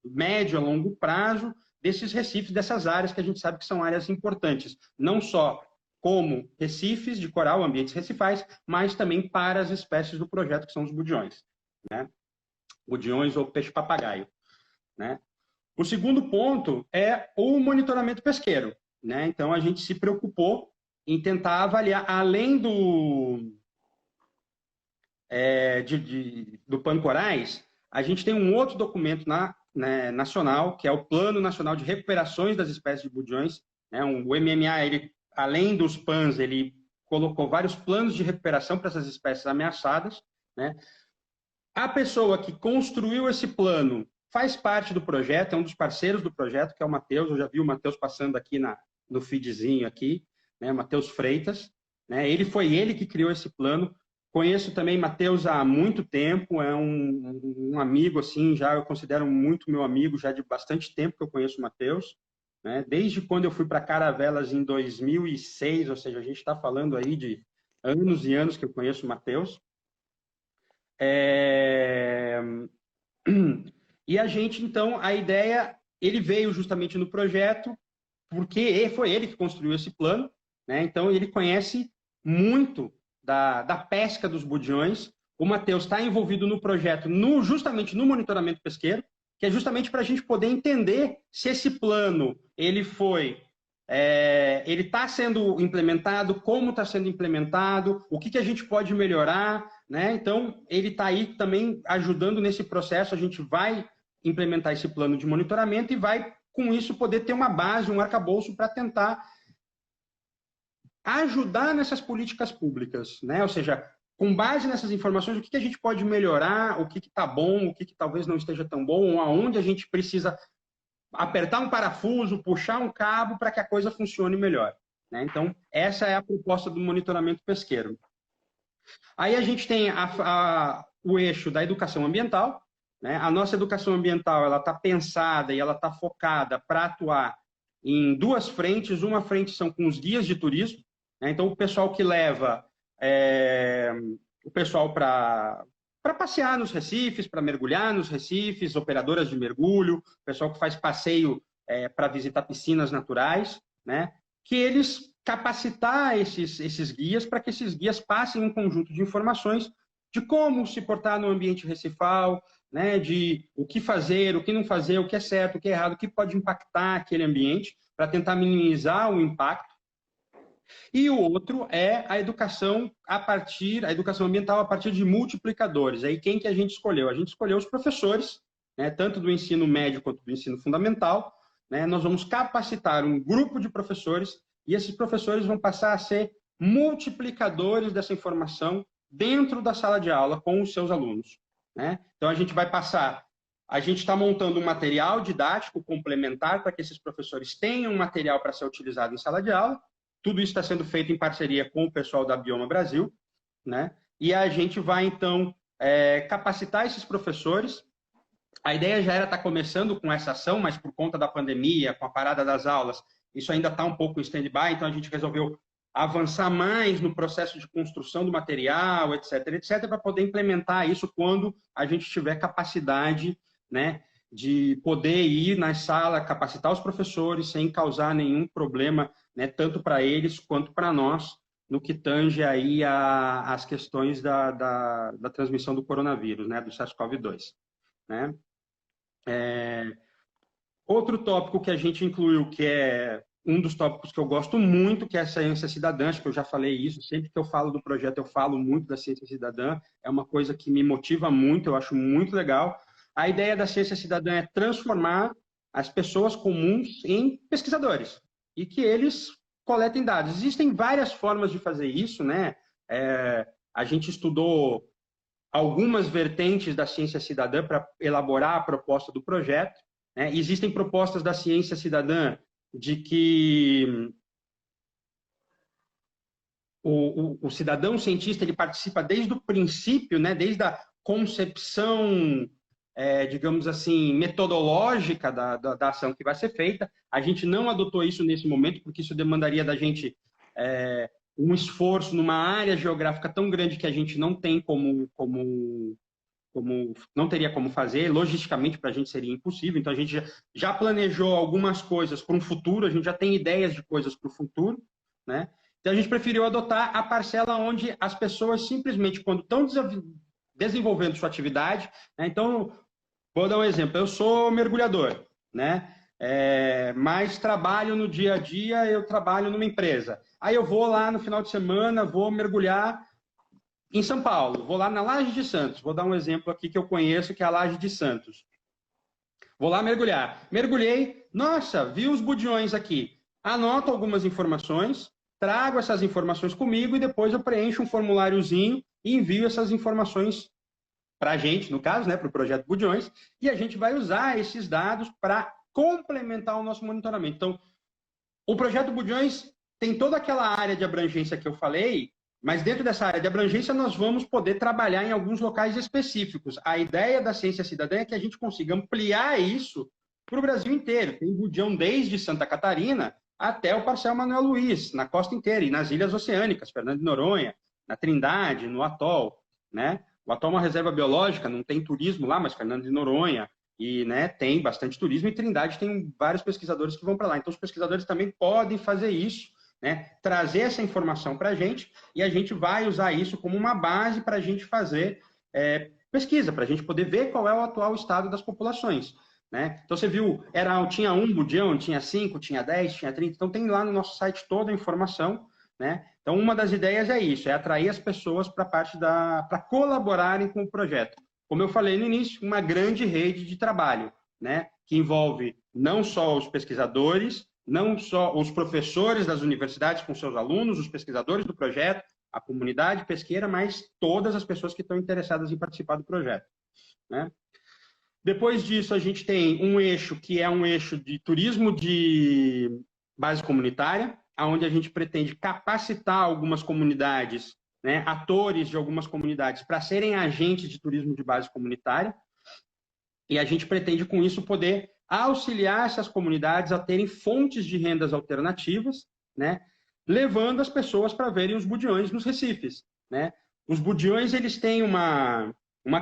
médio a longo prazo desses recifes, dessas áreas que a gente sabe que são áreas importantes, não só como recifes de coral, ambientes recifais, mas também para as espécies do projeto, que são os budiões, né? Budiões ou peixe-papagaio, né? O segundo ponto é o monitoramento pesqueiro, né? Então, a gente se preocupou em tentar avaliar, além do Pancorais, a gente tem um outro documento nacional, que é o Plano Nacional de Recuperações das Espécies de Budiões, né? O MMA, ele, além dos PANs, ele colocou vários planos de recuperação para essas espécies ameaçadas, né? A pessoa que construiu esse plano faz parte do projeto, é um dos parceiros do projeto, que é o Matheus. Eu já vi o Matheus passando aqui no feedzinho aqui, né? Matheus Freitas, né? Foi ele que criou esse plano. Conheço também Matheus há muito tempo, é um amigo, assim, já eu considero muito meu amigo, já de bastante tempo que eu conheço o Matheus, né? Desde quando eu fui para Caravelas em 2006, ou seja, a gente está falando aí de anos e anos que eu conheço o Matheus. E a gente, então, a ideia, ele veio justamente no projeto, porque foi ele que construiu esse plano, né? Então, ele conhece muito da pesca dos budiões. O Matheus está envolvido no projeto, justamente no monitoramento pesqueiro, que é justamente para a gente poder entender se esse plano ele está sendo implementado, como está sendo implementado, o que a gente pode melhorar, né? Então, ele está aí também ajudando nesse processo. A gente vai implementar esse plano de monitoramento e vai, com isso, poder ter uma base, um arcabouço para tentar ajudar nessas políticas públicas, né? Ou seja, com base nessas informações, o que a gente pode melhorar, o que está bom, o que talvez não esteja tão bom, aonde a gente precisa apertar um parafuso, puxar um cabo para que a coisa funcione melhor, né? Então, essa é a proposta do monitoramento pesqueiro. Aí a gente tem o eixo da educação ambiental, né? A nossa educação ambiental ela está pensada e ela está focada para atuar em duas frentes. Uma frente são com os guias de turismo, né? Então, o pessoal que leva o pessoal para passear nos recifes, para mergulhar nos recifes, operadoras de mergulho, pessoal que faz passeio para visitar piscinas naturais, né? Que eles capacitar esses guias para que esses guias passem um conjunto de informações de como se portar no ambiente recifal, né? De o que fazer, o que não fazer, o que é certo, o que é errado, o que pode impactar aquele ambiente, para tentar minimizar o impacto. E o outro é a educação ambiental a partir de multiplicadores. Aí quem que a gente escolheu? A gente escolheu os professores, né, tanto do ensino médio quanto do ensino fundamental, né? Nós vamos capacitar um grupo de professores e esses professores vão passar a ser multiplicadores dessa informação dentro da sala de aula com os seus alunos, né? Então a gente está montando um material didático complementar para que esses professores tenham um material para ser utilizado em sala de aula. Tudo isso está sendo feito em parceria com o pessoal da Bioma Brasil, né? E a gente vai, então, capacitar esses professores. A ideia já era estar começando com essa ação, mas por conta da pandemia, com a parada das aulas, isso ainda está um pouco em stand-by, então a gente resolveu avançar mais no processo de construção do material, etc., para poder implementar isso quando a gente tiver capacidade, né, de poder ir na sala, capacitar os professores sem causar nenhum problema, né, tanto para eles quanto para nós, no que tange aí as questões da transmissão do coronavírus, né, do SARS-CoV-2. Né? Outro tópico que a gente incluiu, que é um dos tópicos que eu gosto muito, que é a ciência cidadã. Acho que eu já falei isso, sempre que eu falo do projeto, eu falo muito da ciência cidadã, é uma coisa que me motiva muito, eu acho muito legal. A ideia da ciência cidadã é transformar as pessoas comuns em pesquisadores e que eles coletem dados. Existem várias formas de fazer isso, né? A gente estudou algumas vertentes da ciência cidadã para elaborar a proposta do projeto, né? Existem propostas da ciência cidadã de que o cidadão cientista ele participa desde o princípio, né? Desde a concepção, digamos assim, metodológica da ação que vai ser feita. A gente não adotou isso nesse momento, porque isso demandaria da gente um esforço numa área geográfica tão grande que a gente não tem não teria como fazer, logisticamente para a gente seria impossível, então a gente já planejou algumas coisas para um futuro, a gente já tem ideias de coisas para o futuro, né? Então a gente preferiu adotar a parcela onde as pessoas simplesmente, quando estão desenvolvendo sua atividade, né? Então, vou dar um exemplo, eu sou mergulhador, né? Mas trabalho no dia a dia, eu trabalho numa empresa. Aí eu vou lá no final de semana, vou mergulhar em São Paulo, vou lá na Laje de Santos, vou dar um exemplo aqui que eu conheço, que é a Laje de Santos. Vou lá mergulhar. Mergulhei, nossa, vi os budiões aqui. Anoto algumas informações, trago essas informações comigo e depois eu preencho um formuláriozinho e envio essas informações para a gente, no caso, né, para o projeto Budiões, e a gente vai usar esses dados para complementar o nosso monitoramento. Então, o projeto Budiões tem toda aquela área de abrangência que eu falei, mas dentro dessa área de abrangência nós vamos poder trabalhar em alguns locais específicos. A ideia da Ciência Cidadã é que a gente consiga ampliar isso para o Brasil inteiro. Tem budião desde Santa Catarina até o Parcel Manuel Luiz, na costa inteira, e nas ilhas oceânicas, Fernando de Noronha, na Trindade, no Atol, né? O Atol é uma reserva biológica, não tem turismo lá, mas Fernando de Noronha, e né, tem bastante turismo, e Trindade tem vários pesquisadores que vão para lá. Então, os pesquisadores também podem fazer isso, né, trazer essa informação para a gente, e a gente vai usar isso como uma base para a gente fazer pesquisa, para a gente poder ver qual é o atual estado das populações. Né? Então, você viu, tinha um budião, tinha 5, tinha 10, tinha 30, então tem lá no nosso site toda a informação. Né? Então, uma das ideias é isso, é atrair as pessoas para colaborarem com o projeto. Como eu falei no início, uma grande rede de trabalho, né? Que envolve não só os pesquisadores, não só os professores das universidades com seus alunos, os pesquisadores do projeto, a comunidade pesqueira, mas todas as pessoas que estão interessadas em participar do projeto. Né? Depois disso, a gente tem um eixo que é um eixo de turismo de base comunitária, onde a gente pretende capacitar algumas comunidades, né, atores de algumas comunidades, para serem agentes de turismo de base comunitária, e a gente pretende, com isso, poder auxiliar essas comunidades a terem fontes de rendas alternativas, né, levando as pessoas para verem os budiões nos recifes. Né? Os budiões, eles têm uma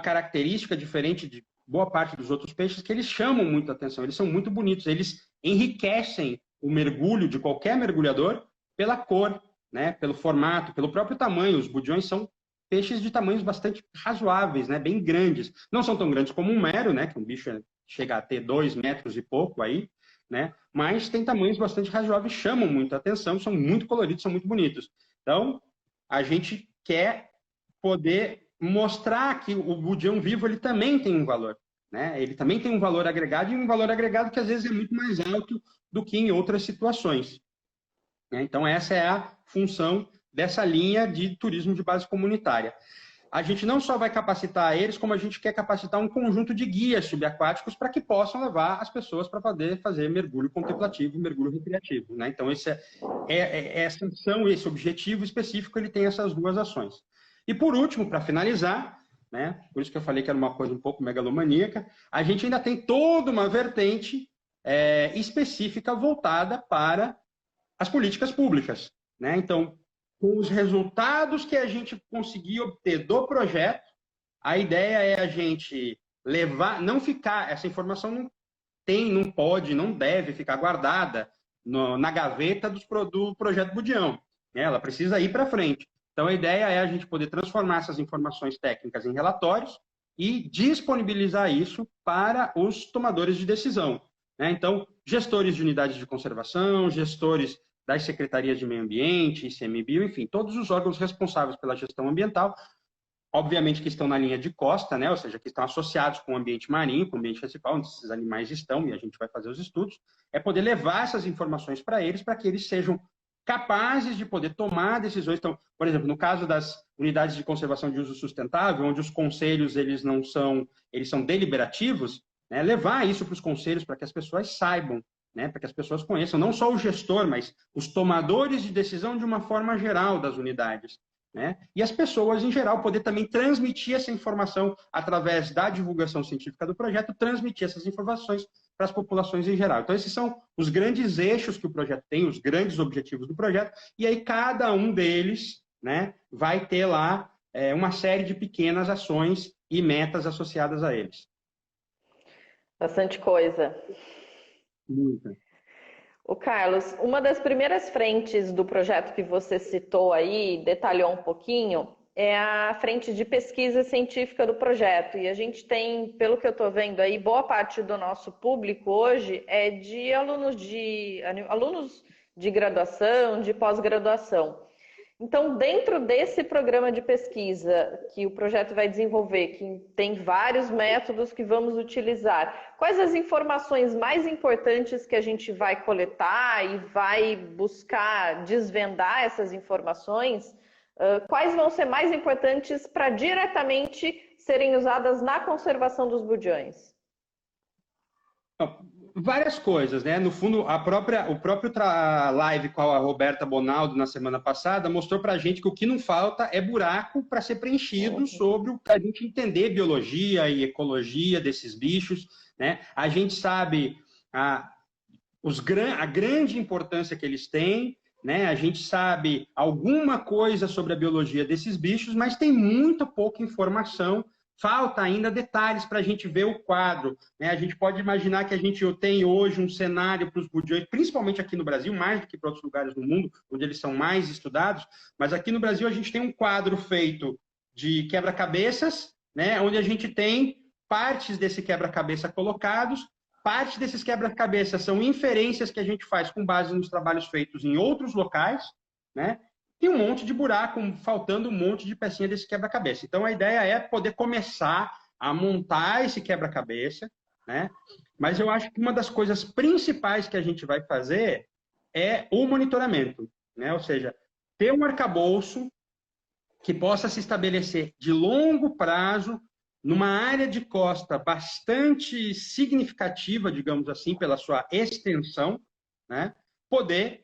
característica diferente de boa parte dos outros peixes, que eles chamam muita atenção, eles são muito bonitos, eles enriquecem o mergulho de qualquer mergulhador pela cor, né, pelo formato, pelo próprio tamanho. Os budiões são peixes de tamanhos bastante razoáveis, né, bem grandes. Não são tão grandes como um mero, né, que um bicho chega a ter 2 metros e pouco aí, né, mas tem tamanhos bastante razoáveis, chamam muita atenção, são muito coloridos, são muito bonitos. Então, a gente quer poder mostrar que o budião vivo ele também tem um valor. Né? Ele também tem um valor agregado, e um valor agregado que às vezes é muito mais alto do que em outras situações. Então, essa é a função dessa linha de turismo de base comunitária. A gente não só vai capacitar eles, como a gente quer capacitar um conjunto de guias subaquáticos para que possam levar as pessoas para poder fazer mergulho contemplativo, mergulho recreativo. Né? Então, essa ação, esse objetivo específico, ele tem essas duas ações. E, por último, para finalizar, né, por isso que eu falei que era uma coisa um pouco megalomaníaca, a gente ainda tem toda uma vertente específica voltada para as políticas públicas. Né? Então, com os resultados que a gente conseguir obter do projeto, a ideia é a gente levar, não ficar, essa informação não pode, não deve ficar guardada na gaveta do projeto Budião. Né? Ela precisa ir para frente. Então, a ideia é a gente poder transformar essas informações técnicas em relatórios e disponibilizar isso para os tomadores de decisão. Né? Então, gestores de unidades de conservação, gestores das secretarias de meio ambiente, ICMBio, enfim, todos os órgãos responsáveis pela gestão ambiental, obviamente que estão na linha de costa, né? Ou seja, que estão associados com o ambiente marinho, com o ambiente recifal, onde esses animais estão, e a gente vai fazer os estudos, é poder levar essas informações para que eles sejam capazes de poder tomar decisões. Então, por exemplo, no caso das unidades de conservação de uso sustentável, onde os conselhos eles são deliberativos, né, levar isso para os conselhos para que as pessoas saibam, né, para que as pessoas conheçam não só o gestor, mas os tomadores de decisão de uma forma geral das unidades. Né? E as pessoas, em geral, poder também transmitir essa informação através da divulgação científica do projeto, transmitir essas informações para as populações em geral. Então, esses são os grandes eixos que o projeto tem, os grandes objetivos do projeto, e aí cada um deles, né, vai ter lá uma série de pequenas ações e metas associadas a eles. Bastante coisa. Muita. O Carlos, uma das primeiras frentes do projeto que você citou aí, detalhou um pouquinho, é a frente de pesquisa científica do projeto. E a gente tem, pelo que eu estou vendo aí, boa parte do nosso público hoje é de alunos de graduação, de pós-graduação. Então, dentro desse programa de pesquisa que o projeto vai desenvolver, que tem vários métodos que vamos utilizar, quais as informações mais importantes que a gente vai coletar e vai buscar desvendar essas informações? Quais vão ser mais importantes para diretamente serem usadas na conservação dos budiões? Várias coisas, né? No fundo, o próprio live com a Roberta Bonaldo na semana passada mostrou para a gente que o que não falta é buraco para ser preenchido sobre o que a gente entender biologia e ecologia desses bichos, né? A gente sabe a grande importância que eles têm, né? A gente sabe alguma coisa sobre a biologia desses bichos, mas tem muito pouca informação. Falta ainda detalhes para a gente ver o quadro, né? A gente pode imaginar que a gente tem hoje um cenário para os budiões, principalmente aqui no Brasil, mais do que para outros lugares do mundo, onde eles são mais estudados, mas aqui no Brasil a gente tem um quadro feito de quebra-cabeças, né? Onde a gente tem partes desse quebra-cabeça colocados, parte desses quebra-cabeças são inferências que a gente faz com base nos trabalhos feitos em outros locais, né? E um monte de buraco, faltando um monte de pecinha desse quebra-cabeça. Então, a ideia é poder começar a montar esse quebra-cabeça, né? Mas eu acho que uma das coisas principais que a gente vai fazer é o monitoramento, né? Ou seja, ter um arcabouço que possa se estabelecer de longo prazo numa área de costa bastante significativa, digamos assim, pela sua extensão, né? Poder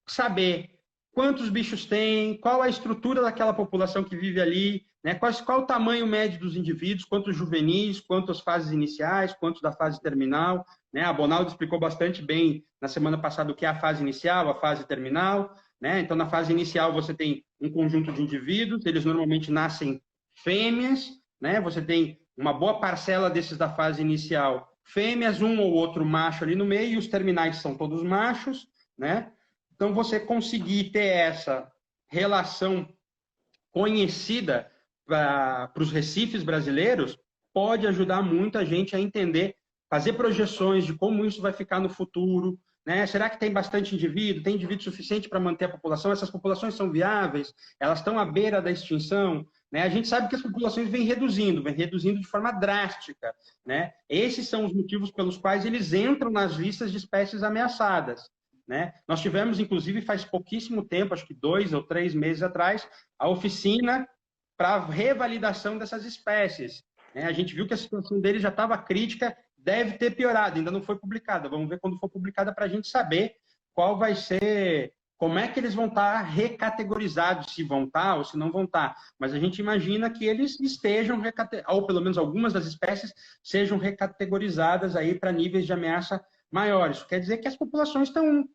saber quantos bichos tem, qual a estrutura daquela população que vive ali, né? Qual o tamanho médio dos indivíduos, quantos juvenis, quantas fases iniciais, quantos da fase terminal, né? A Bonaldo explicou bastante bem na semana passada o que é a fase inicial, a fase terminal, né? Então, na fase inicial você tem um conjunto de indivíduos, eles normalmente nascem fêmeas, né? Você tem uma boa parcela desses da fase inicial fêmeas, um ou outro macho ali no meio, e os terminais são todos machos, né? Então, você conseguir ter essa relação conhecida para os recifes brasileiros pode ajudar muita gente a entender, fazer projeções de como isso vai ficar no futuro, né? Será que tem bastante indivíduo? Tem indivíduo suficiente para manter a população? Essas populações são viáveis? Elas estão à beira da extinção? Né? A gente sabe que as populações vêm reduzindo de forma drástica, né? Esses são os motivos pelos quais eles entram nas listas de espécies ameaçadas. Né? Nós tivemos, inclusive, faz pouquíssimo tempo, acho que 2 ou 3 meses atrás, a oficina para revalidação dessas espécies. Né? A gente viu que a situação deles já estava crítica, deve ter piorado, ainda não foi publicada. Vamos ver quando for publicada para a gente saber qual vai ser, como é que eles vão estar recategorizados, se vão estar ou se não vão estar. Mas a gente imagina que eles estejam, ou pelo menos algumas das espécies, sejam recategorizadas aí para níveis de ameaça maiores. Isso quer dizer que as populações estão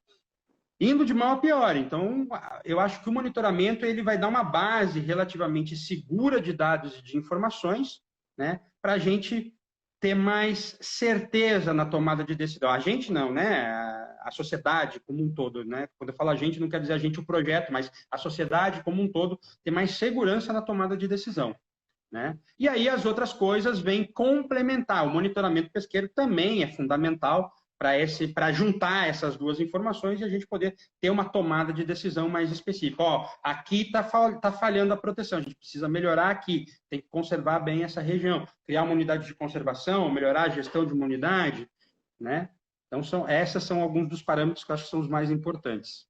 indo de mal a pior. Então, eu acho que o monitoramento ele vai dar uma base relativamente segura de dados e de informações, né, para a gente ter mais certeza na tomada de decisão. A gente não, né? A sociedade como um todo, né? Quando eu falo a gente, não quer dizer a gente o projeto, mas a sociedade como um todo ter mais segurança na tomada de decisão. Né? E aí as outras coisas vêm complementar. O monitoramento pesqueiro também é fundamental para juntar essas duas informações e a gente poder ter uma tomada de decisão mais específica. Ó, aqui está falhando a proteção, a gente precisa melhorar aqui, tem que conservar bem essa região, criar uma unidade de conservação, melhorar a gestão de uma unidade, né? Então, esses são alguns dos parâmetros que eu acho que são os mais importantes.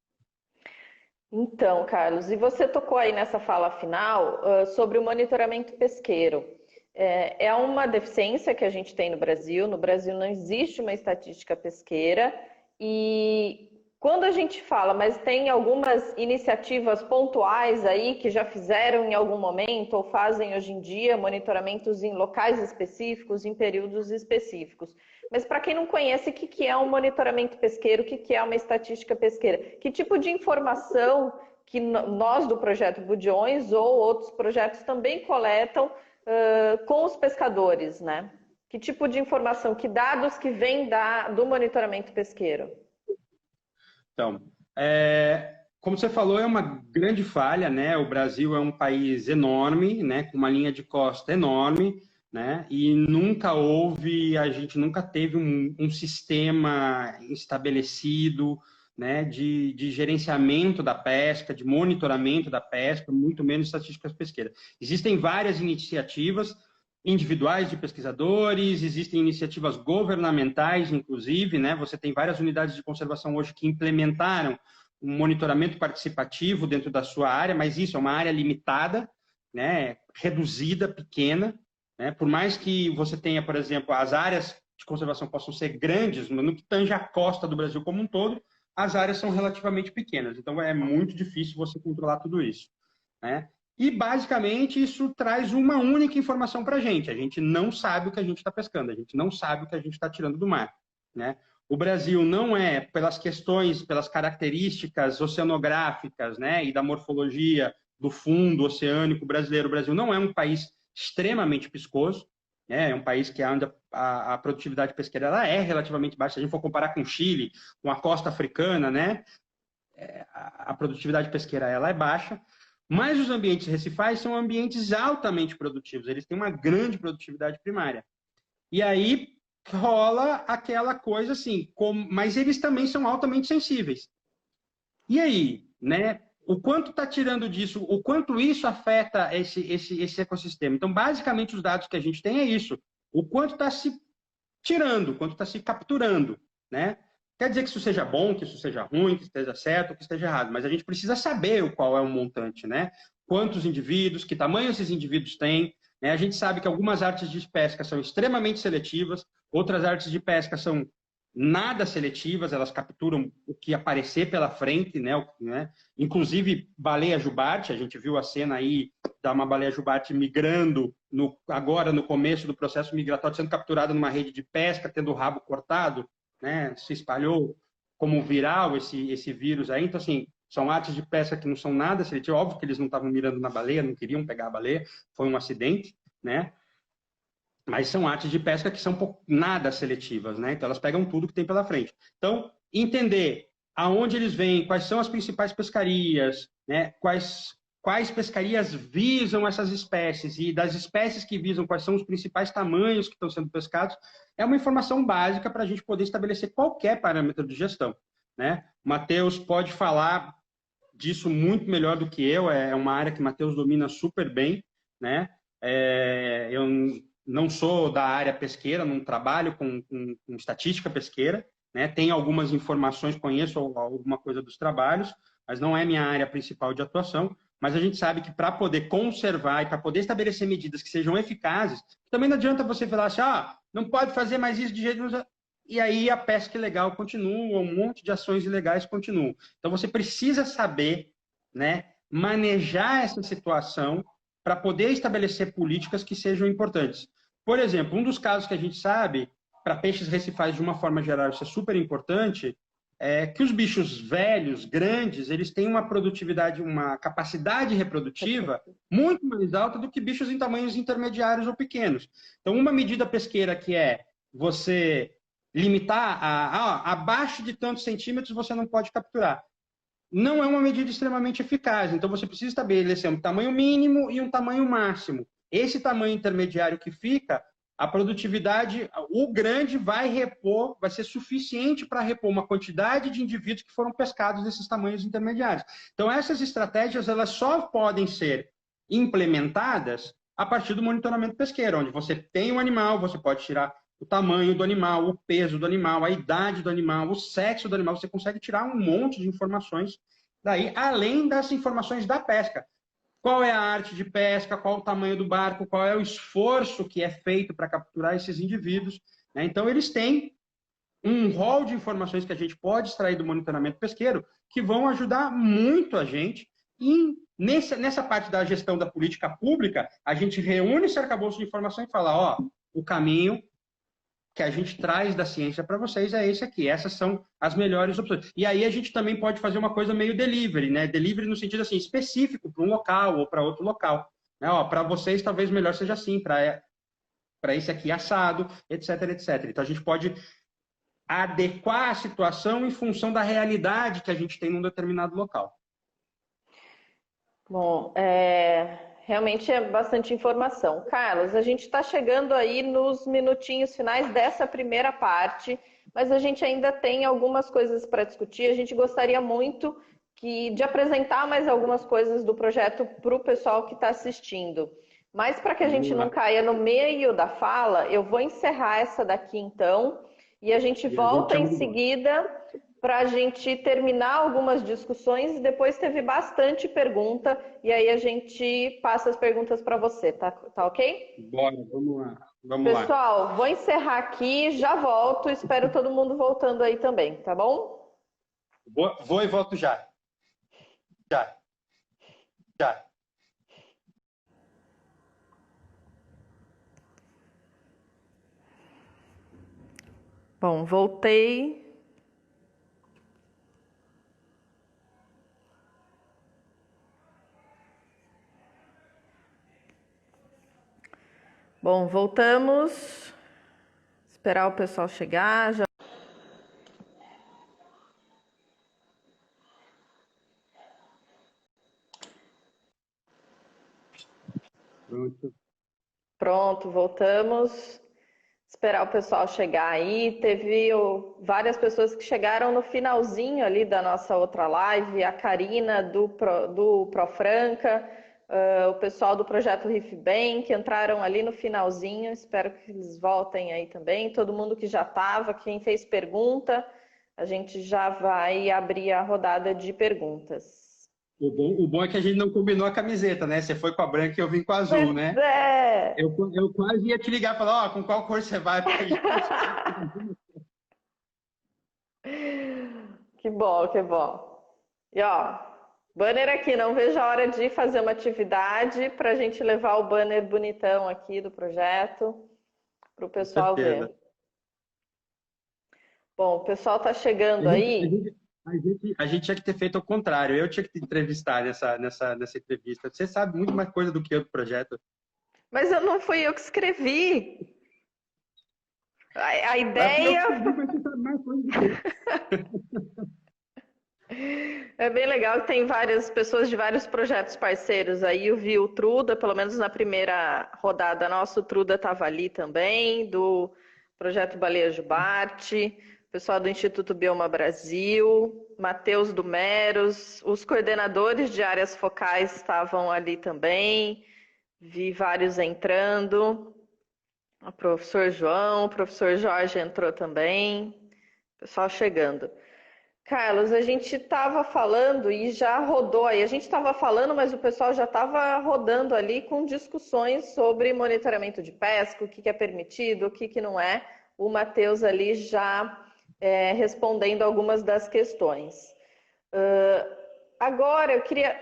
Então, Carlos, e você tocou aí nessa fala final sobre o monitoramento pesqueiro. É uma deficiência que a gente tem no Brasil. No Brasil não existe uma estatística pesqueira. E Quando a gente fala, mas tem algumas iniciativas pontuais aí que já fizeram em algum momento ou fazem hoje em dia monitoramentos em locais específicos, em períodos específicos. Mas para quem não conhece, o que é um monitoramento pesqueiro, o que é uma estatística pesqueira? Que tipo de informação que nós do projeto Budiões ou outros projetos também coletam com os pescadores, né? Que tipo de informação, que dados que vêm do monitoramento pesqueiro? Então, como você falou, é uma grande falha, né? O Brasil é um país enorme, né? Com uma linha de costa enorme, né? E a gente nunca teve um sistema estabelecido, né? De gerenciamento da pesca, de monitoramento da pesca, muito menos estatísticas pesqueiras. Existem várias iniciativas individuais de pesquisadores, existem iniciativas governamentais, inclusive, né? Você tem várias unidades de conservação hoje que implementaram um monitoramento participativo dentro da sua área, mas isso é uma área limitada, né? Reduzida, pequena, né? Por mais que você tenha, por exemplo, as áreas de conservação possam ser grandes, no que tange a costa do Brasil como um todo, as áreas são relativamente pequenas, então é muito difícil você controlar tudo isso, né? E, basicamente, isso traz uma única informação para a gente. A gente não sabe o que a gente está pescando, a gente não sabe o que a gente está tirando do mar, né? O Brasil não é, pelas questões, pelas características oceanográficas, né, e da morfologia do fundo oceânico brasileiro, o Brasil não é um país extremamente piscoso, né? É um país que a produtividade pesqueira ela é relativamente baixa. Se a gente for comparar com o Chile, com a costa africana, né, a produtividade pesqueira ela é baixa. Mas os ambientes recifais são ambientes altamente produtivos, eles têm uma grande produtividade primária. E aí rola aquela coisa assim, mas eles também são altamente sensíveis. E aí, né? O quanto está tirando disso, o quanto isso afeta esse ecossistema. Então, basicamente, os dados que a gente tem é isso. O quanto está se tirando, o quanto está se capturando, né? Quer dizer que isso seja bom, que isso seja ruim, que esteja certo, que esteja errado, mas a gente precisa saber qual é o montante, né? Quantos indivíduos, que tamanho esses indivíduos têm, né? A gente sabe que algumas artes de pesca são extremamente seletivas, outras artes de pesca são nada seletivas, elas capturam o que aparecer pela frente, né? Inclusive baleia jubarte, a gente viu a cena aí da uma baleia jubarte migrando agora no começo do processo migratório, sendo capturada numa rede de pesca, tendo o rabo cortado, né? Se espalhou como viral esse vírus aí. Então, assim, são artes de pesca que não são nada seletivas. Óbvio que eles não estavam mirando na baleia, não queriam pegar a baleia, foi um acidente, né? Mas são artes de pesca que são nada seletivas, né? Então, elas pegam tudo que tem pela frente. Então, entender aonde eles vêm, quais são as principais pescarias, né? Quais pescarias visam essas espécies e das espécies que visam, quais são os principais tamanhos que estão sendo pescados, é uma informação básica para a gente poder estabelecer qualquer parâmetro de gestão, né? O Matheus pode falar disso muito melhor do que eu, é uma área que o Matheus domina super bem, né? Eu não sou da área pesqueira, não trabalho com estatística pesqueira, né? Tenho algumas informações, conheço alguma coisa dos trabalhos, mas não é minha área principal de atuação. Mas a gente sabe que para poder conservar e para poder estabelecer medidas que sejam eficazes, também não adianta você falar assim, não pode fazer mais isso de jeito nenhum, e aí a pesca ilegal continua, um monte de ações ilegais continuam. Então você precisa saber, né, manejar essa situação para poder estabelecer políticas que sejam importantes. Por exemplo, um dos casos que a gente sabe, para peixes recifais de uma forma geral, isso é super importante, é que os bichos velhos, grandes, eles têm uma produtividade, uma capacidade reprodutiva muito mais alta do que bichos em tamanhos intermediários ou pequenos. Então, uma medida pesqueira que é você limitar abaixo de tantos centímetros você não pode capturar, não é uma medida extremamente eficaz. Então, você precisa estabelecer um tamanho mínimo e um tamanho máximo. Esse tamanho intermediário que fica, a produtividade, o grande vai ser suficiente para repor uma quantidade de indivíduos que foram pescados nesses tamanhos intermediários. Então, essas estratégias elas só podem ser implementadas a partir do monitoramento pesqueiro, onde você tem um animal, você pode tirar o tamanho do animal, o peso do animal, a idade do animal, o sexo do animal, você consegue tirar um monte de informações daí, além das informações da pesca. Qual é a arte de pesca, qual o tamanho do barco, qual é o esforço que é feito para capturar esses indivíduos, né? Então, eles têm um rol de informações que a gente pode extrair do monitoramento pesqueiro que vão ajudar muito a gente. E nessa parte da gestão da política pública, a gente reúne esse arcabouço de informação e fala, ó, o caminho que a gente traz da ciência para vocês é esse aqui. Essas são as melhores opções. E aí a gente também pode fazer uma coisa meio delivery, né? Delivery no sentido assim, específico para um local ou para outro local. Né? Para vocês talvez melhor seja assim, para esse aqui assado, etc, etc. Então a gente pode adequar a situação em função da realidade que a gente tem num determinado local. Bom, realmente é bastante informação. Carlos, a gente está chegando aí nos minutinhos finais dessa primeira parte, mas a gente ainda tem algumas coisas para discutir. A gente gostaria muito de apresentar mais algumas coisas do projeto para o pessoal que está assistindo. Mas para que a gente não caia no meio da fala, eu vou encerrar essa daqui então, e a gente volta em seguida para a gente terminar algumas discussões. Depois teve bastante pergunta e aí a gente passa as perguntas para você, tá ok? Bora, vamos lá. Pessoal, vou encerrar aqui, já volto, espero todo mundo voltando aí também, tá bom? Vou e volto já. Já. Bom, voltei. Bom, voltamos. Esperar o pessoal chegar. Pronto, voltamos. Esperar o pessoal chegar aí. Teve várias pessoas que chegaram no finalzinho ali da nossa outra live. A Karina do Profranca, o pessoal do projeto RIFBem, que entraram ali no finalzinho. Espero que eles voltem aí também. Todo mundo que já estava, quem fez pergunta, a gente já vai abrir a rodada de perguntas. O bom é que a gente não combinou a camiseta, né? Você foi com a branca e eu vim com a azul, né? Eu quase ia te ligar e falar, com qual cor você vai? Que bom, que bom. E banner aqui, não vejo a hora de fazer uma atividade para a gente levar o banner bonitão aqui do projeto para o pessoal ver. Bom, o pessoal está chegando aí. A gente tinha que ter feito ao contrário. Eu tinha que te entrevistar nessa entrevista. Você sabe muito mais coisa do que eu do projeto. Mas não fui eu que escrevi. A ideia... É bem legal que tem várias pessoas de vários projetos parceiros aí. Eu vi o Truda, pelo menos na primeira rodada nossa, o Truda estava ali também, do projeto Baleia Jubarte, pessoal do Instituto Bioma Brasil, Matheus do Meros, os coordenadores de áreas focais estavam ali também, vi vários entrando, o professor João, o professor Jorge entrou também, pessoal chegando. Carlos, a gente estava falando e já rodou aí. A gente estava falando, mas o pessoal já estava rodando ali com discussões sobre monitoramento de pesca, o que é permitido, o que não é. O Matheus ali já respondendo algumas das questões. Agora, eu queria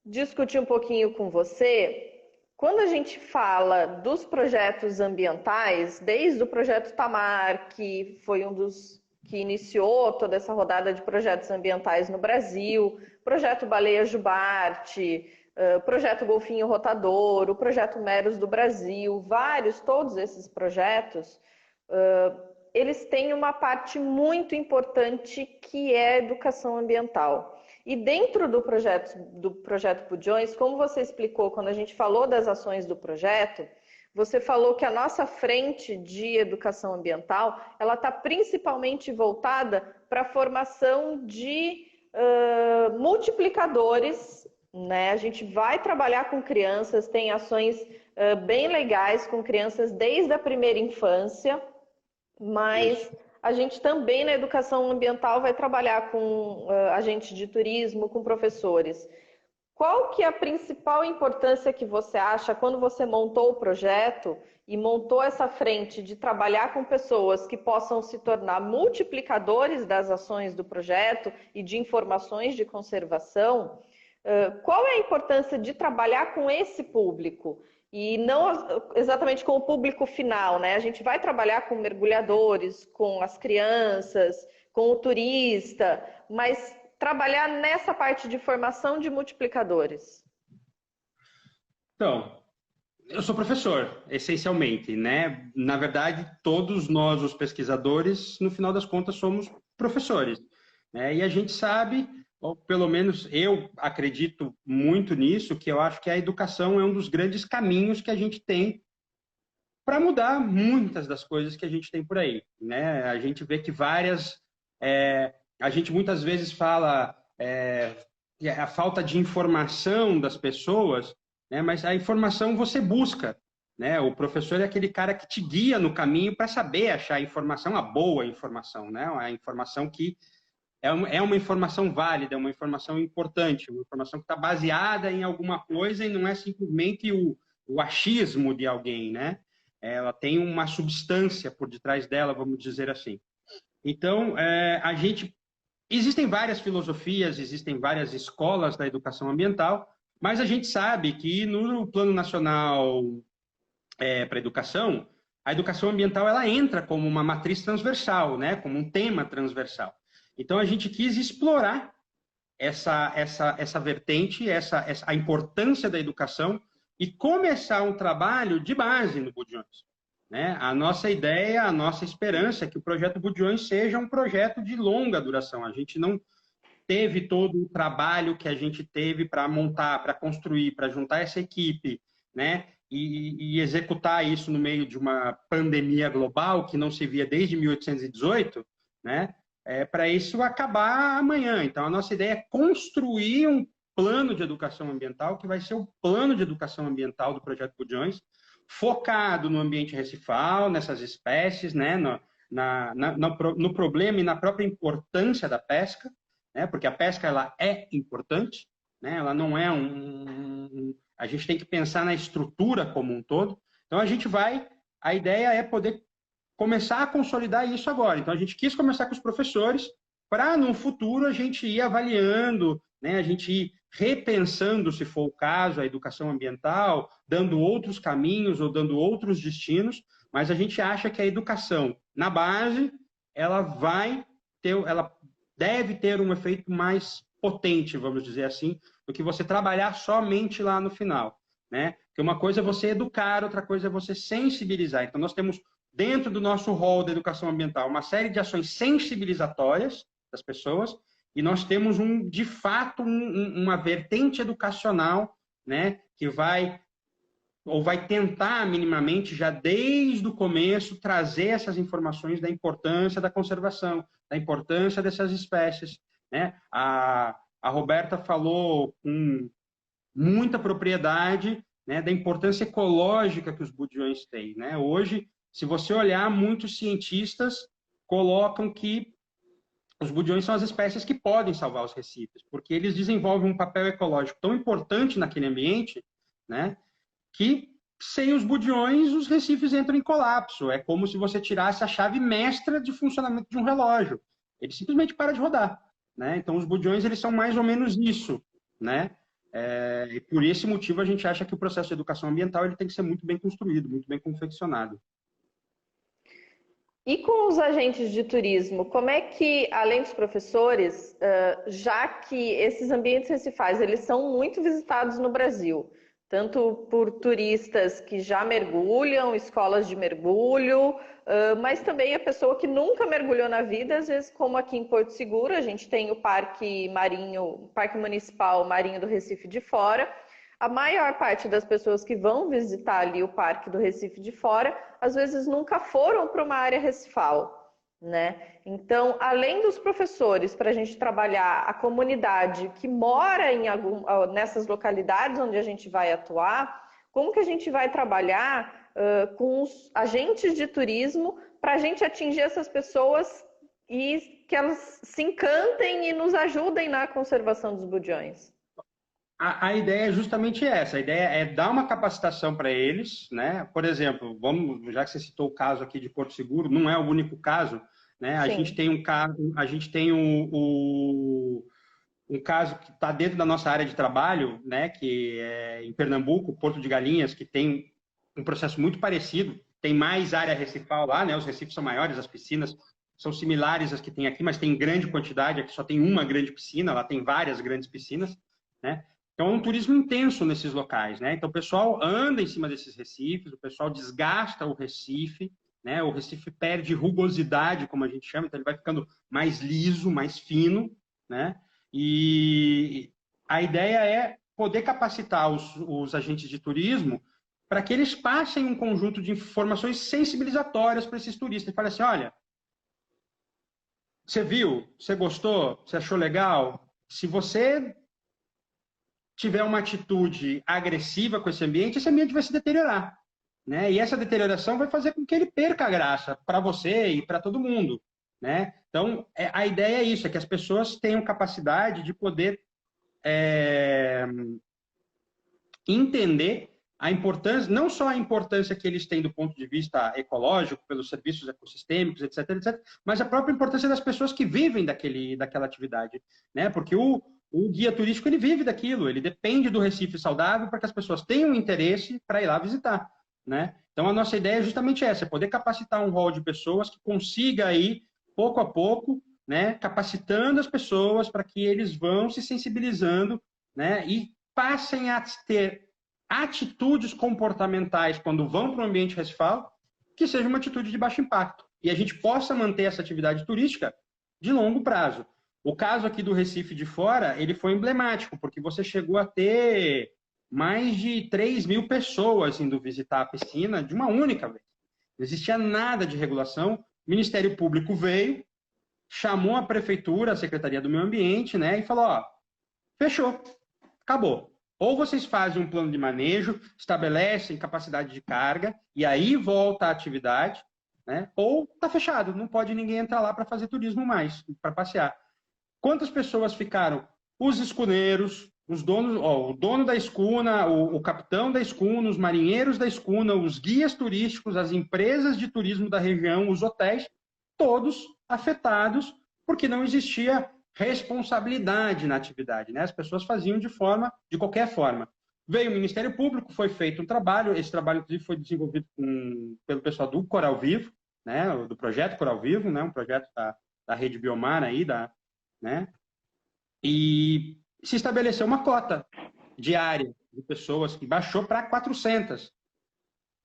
discutir um pouquinho com você. Quando a gente fala dos projetos ambientais, desde o projeto Tamar, que foi um dos que iniciou toda essa rodada de projetos ambientais no Brasil, projeto Baleia Jubarte, projeto Golfinho Rotador, o projeto Meros do Brasil, todos esses projetos, eles têm uma parte muito importante que é educação ambiental. E dentro do projeto Pudjões, como você explicou quando a gente falou das ações do projeto, você falou que a nossa frente de educação ambiental, ela está principalmente voltada para a formação de multiplicadores, né? A gente vai trabalhar com crianças, tem ações bem legais com crianças desde a primeira infância, mas a gente também na educação ambiental vai trabalhar com agentes de turismo, com professores. Qual que é a principal importância que você acha quando você montou o projeto e montou essa frente de trabalhar com pessoas que possam se tornar multiplicadores das ações do projeto e de informações de conservação? Qual é a importância de trabalhar com esse público? E não exatamente com o público final, né? A gente vai trabalhar com mergulhadores, com as crianças, com o turista, mas trabalhar nessa parte de formação de multiplicadores. Então, eu sou professor, essencialmente, né? Na verdade, todos nós, os pesquisadores, no final das contas, somos professores, né? E a gente sabe, ou pelo menos eu acredito muito nisso, que eu acho que a educação é um dos grandes caminhos que a gente tem para mudar muitas das coisas que a gente tem por aí, né? A gente vê que a gente muitas vezes fala que a falta de informação das pessoas, né? Mas a informação você busca, né? O professor é aquele cara que te guia no caminho para saber achar a informação, a boa informação, né? A informação que é uma informação válida, é uma informação importante, uma informação que está baseada em alguma coisa e não é simplesmente o achismo de alguém, né? Ela tem uma substância por detrás dela, vamos dizer assim. Então, existem várias filosofias, existem várias escolas da educação ambiental, mas a gente sabe que no Plano Nacional para a educação ambiental ela entra como uma matriz transversal, né? Como um tema transversal. Então, a gente quis explorar essa vertente, a importância da educação e começar um trabalho de base no Budjões, né? A nossa ideia, a nossa esperança é que o projeto Budjões seja um projeto de longa duração. A gente não teve todo o trabalho que a gente teve para montar, para construir, para juntar essa equipe, né? E executar isso no meio de uma pandemia global que não se via desde 1818, né? Para isso acabar amanhã. Então, a nossa ideia é construir um plano de educação ambiental, que vai ser o plano de educação ambiental do Projeto Budjões, focado no ambiente recifal, nessas espécies, né? No problema e na própria importância da pesca, né? Porque a pesca ela é importante, né? Ela não é a gente tem que pensar na estrutura como um todo. Então, a ideia é poder começar a consolidar isso agora. Então, a gente quis começar com os professores para, no futuro, a gente ir avaliando, né? A gente ir repensando, se for o caso, a educação ambiental, dando outros caminhos ou dando outros destinos, mas a gente acha que a educação, na base, ela deve ter um efeito mais potente, vamos dizer assim, do que você trabalhar somente lá no final, né? Porque uma coisa é você educar, outra coisa é você sensibilizar. Então, nós temos dentro do nosso rol da educação ambiental, uma série de ações sensibilizatórias das pessoas, e nós temos, de fato, uma vertente educacional, né, que vai tentar minimamente, já desde o começo, trazer essas informações da importância da conservação, da importância dessas espécies, né? A Roberta falou com muita propriedade, né, da importância ecológica que os budjões têm, né? Hoje, se você olhar, muitos cientistas colocam que os budjões são as espécies que podem salvar os recifes, porque eles desenvolvem um papel ecológico tão importante naquele ambiente, né, que sem os budjões os recifes entram em colapso. É como se você tirasse a chave mestra de funcionamento de um relógio. Ele simplesmente para de rodar, né? Então, os budjões eles são mais ou menos isso, né? E por esse motivo a gente acha que o processo de educação ambiental ele tem que ser muito bem construído, muito bem confeccionado. E com os agentes de turismo, como é que, além dos professores, já que esses ambientes recifais, eles são muito visitados no Brasil, tanto por turistas que já mergulham, escolas de mergulho, mas também a pessoa que nunca mergulhou na vida, às vezes, como aqui em Porto Seguro, a gente tem o Parque Municipal Marinho do Recife de Fora. A maior parte das pessoas que vão visitar ali o Parque do Recife de Fora, às vezes nunca foram para uma área recifal, né? Então, além dos professores, para a gente trabalhar a comunidade que mora nessas localidades onde a gente vai atuar, como que a gente vai trabalhar com os agentes de turismo para a gente atingir essas pessoas e que elas se encantem e nos ajudem na conservação dos budjões? A ideia é justamente essa. A ideia é dar uma capacitação para eles, né? Por exemplo, vamos, já que você citou o caso aqui de Porto Seguro, não é o único caso, né? A gente Sim. tem um caso, a gente tem um caso que está dentro da nossa área de trabalho, né? Que é em Pernambuco, Porto de Galinhas, que tem um processo muito parecido. Tem mais área recifal lá, né? Os recifes são maiores, as piscinas são similares às que tem aqui, mas tem grande quantidade. Aqui só tem uma grande piscina, lá tem várias grandes piscinas, né? Então, é um turismo intenso nesses locais, né? Então, o pessoal anda em cima desses recifes, o pessoal desgasta o Recife, né? O Recife perde rugosidade, como a gente chama, então ele vai ficando mais liso, mais fino, né? E a ideia é poder capacitar os agentes de turismo para que eles passem um conjunto de informações sensibilizatórias para esses turistas. E falem assim, olha, você viu? Você gostou? Você achou legal? Se você tiver uma atitude agressiva com esse ambiente vai se deteriorar, né? E essa deterioração vai fazer com que ele perca a graça para você e para todo mundo, né? Então, a ideia é isso, é que as pessoas tenham capacidade de poder entender a importância, não só a importância que eles têm do ponto de vista ecológico, pelos serviços ecossistêmicos, etc., etc., mas a própria importância das pessoas que vivem daquela atividade, né? Porque o guia turístico ele vive daquilo, ele depende do Recife saudável para que as pessoas tenham interesse para ir lá visitar, né? Então a nossa ideia é justamente essa, é poder capacitar um rol de pessoas que consiga ir pouco a pouco, né, capacitando as pessoas para que eles vão se sensibilizando, né, e passem a ter atitudes comportamentais quando vão para o ambiente recifal que seja uma atitude de baixo impacto e a gente possa manter essa atividade turística de longo prazo. O caso aqui do Recife de Fora, ele foi emblemático, porque você chegou a ter mais de 3.000 pessoas indo visitar a piscina de uma única vez. Não existia nada de regulação. O Ministério Público veio, chamou a Prefeitura, a Secretaria do Meio Ambiente, né, e falou, ó, fechou, acabou. Ou vocês fazem um plano de manejo, estabelecem capacidade de carga, e aí volta a atividade, né? Ou está fechado, não pode ninguém entrar lá para fazer turismo mais, para passear. Quantas pessoas ficaram? Os escuneiros, os donos, ó, o dono da escuna, o capitão da escuna, os marinheiros da escuna, os guias turísticos, as empresas de turismo da região, os hotéis, todos afetados porque não existia responsabilidade na atividade, né? As pessoas faziam de qualquer forma. Veio o Ministério Público, foi feito um trabalho, esse trabalho inclusive foi desenvolvido pelo pessoal do Coral Vivo, né? Do projeto Coral Vivo, né? Um projeto da Rede Biomar aí, né? E se estabeleceu uma cota diária de pessoas que baixou para 400.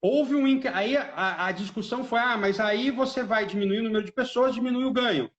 Houve aí a discussão foi, mas aí você vai diminuir o número de pessoas, diminui o ganho.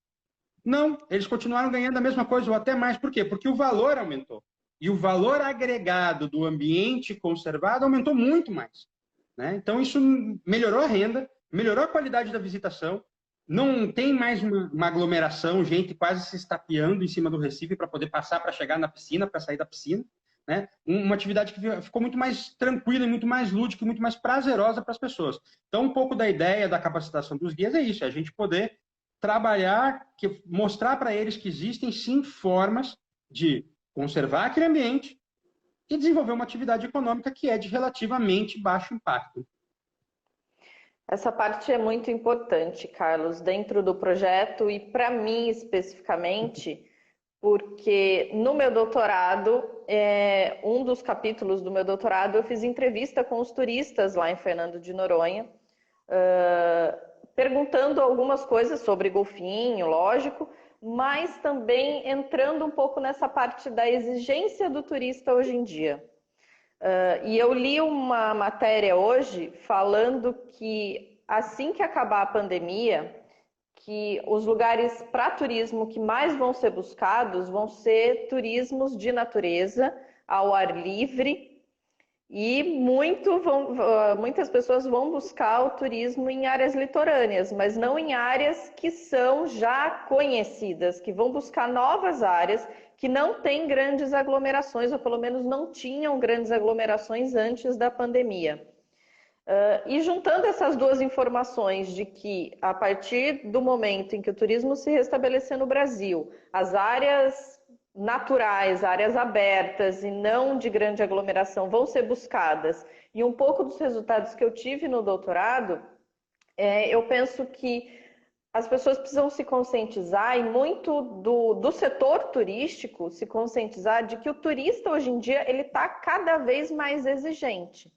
Não, eles continuaram ganhando a mesma coisa ou até mais. Por quê? Porque o valor aumentou. E o valor agregado do ambiente conservado aumentou muito mais, né? Então, isso melhorou a renda, melhorou a qualidade da visitação, não tem mais uma aglomeração, gente quase se estapeando em cima do Recife para poder passar para chegar na piscina, para sair da piscina, né? Uma atividade que ficou muito mais tranquila, muito mais lúdica, muito mais prazerosa para as pessoas. Então, um pouco da ideia da capacitação dos guias é isso, é a gente poder trabalhar, mostrar para eles que existem sim formas de conservar aquele ambiente e desenvolver uma atividade econômica que é de relativamente baixo impacto. Essa parte é muito importante, Carlos, dentro do projeto e para mim especificamente, porque no meu doutorado, um dos capítulos do meu doutorado, eu fiz entrevista com os turistas lá em Fernando de Noronha, perguntando algumas coisas sobre golfinho, lógico, mas também entrando um pouco nessa parte da exigência do turista hoje em dia. E eu li uma matéria hoje falando que assim que acabar a pandemia, que os lugares para turismo que mais vão ser buscados vão ser turismos de natureza, ao ar livre, e muitas pessoas vão buscar o turismo em áreas litorâneas, mas não em áreas que são já conhecidas, que vão buscar novas áreas que não têm grandes aglomerações, ou pelo menos não tinham grandes aglomerações antes da pandemia. E juntando essas duas informações de que a partir do momento em que o turismo se restabelecer no Brasil, as áreas naturais, áreas abertas e não de grande aglomeração vão ser buscadas. E um pouco dos resultados que eu tive no doutorado, eu penso que as pessoas precisam se conscientizar, e muito do setor turístico se conscientizar de que o turista hoje em dia ele está cada vez mais exigente.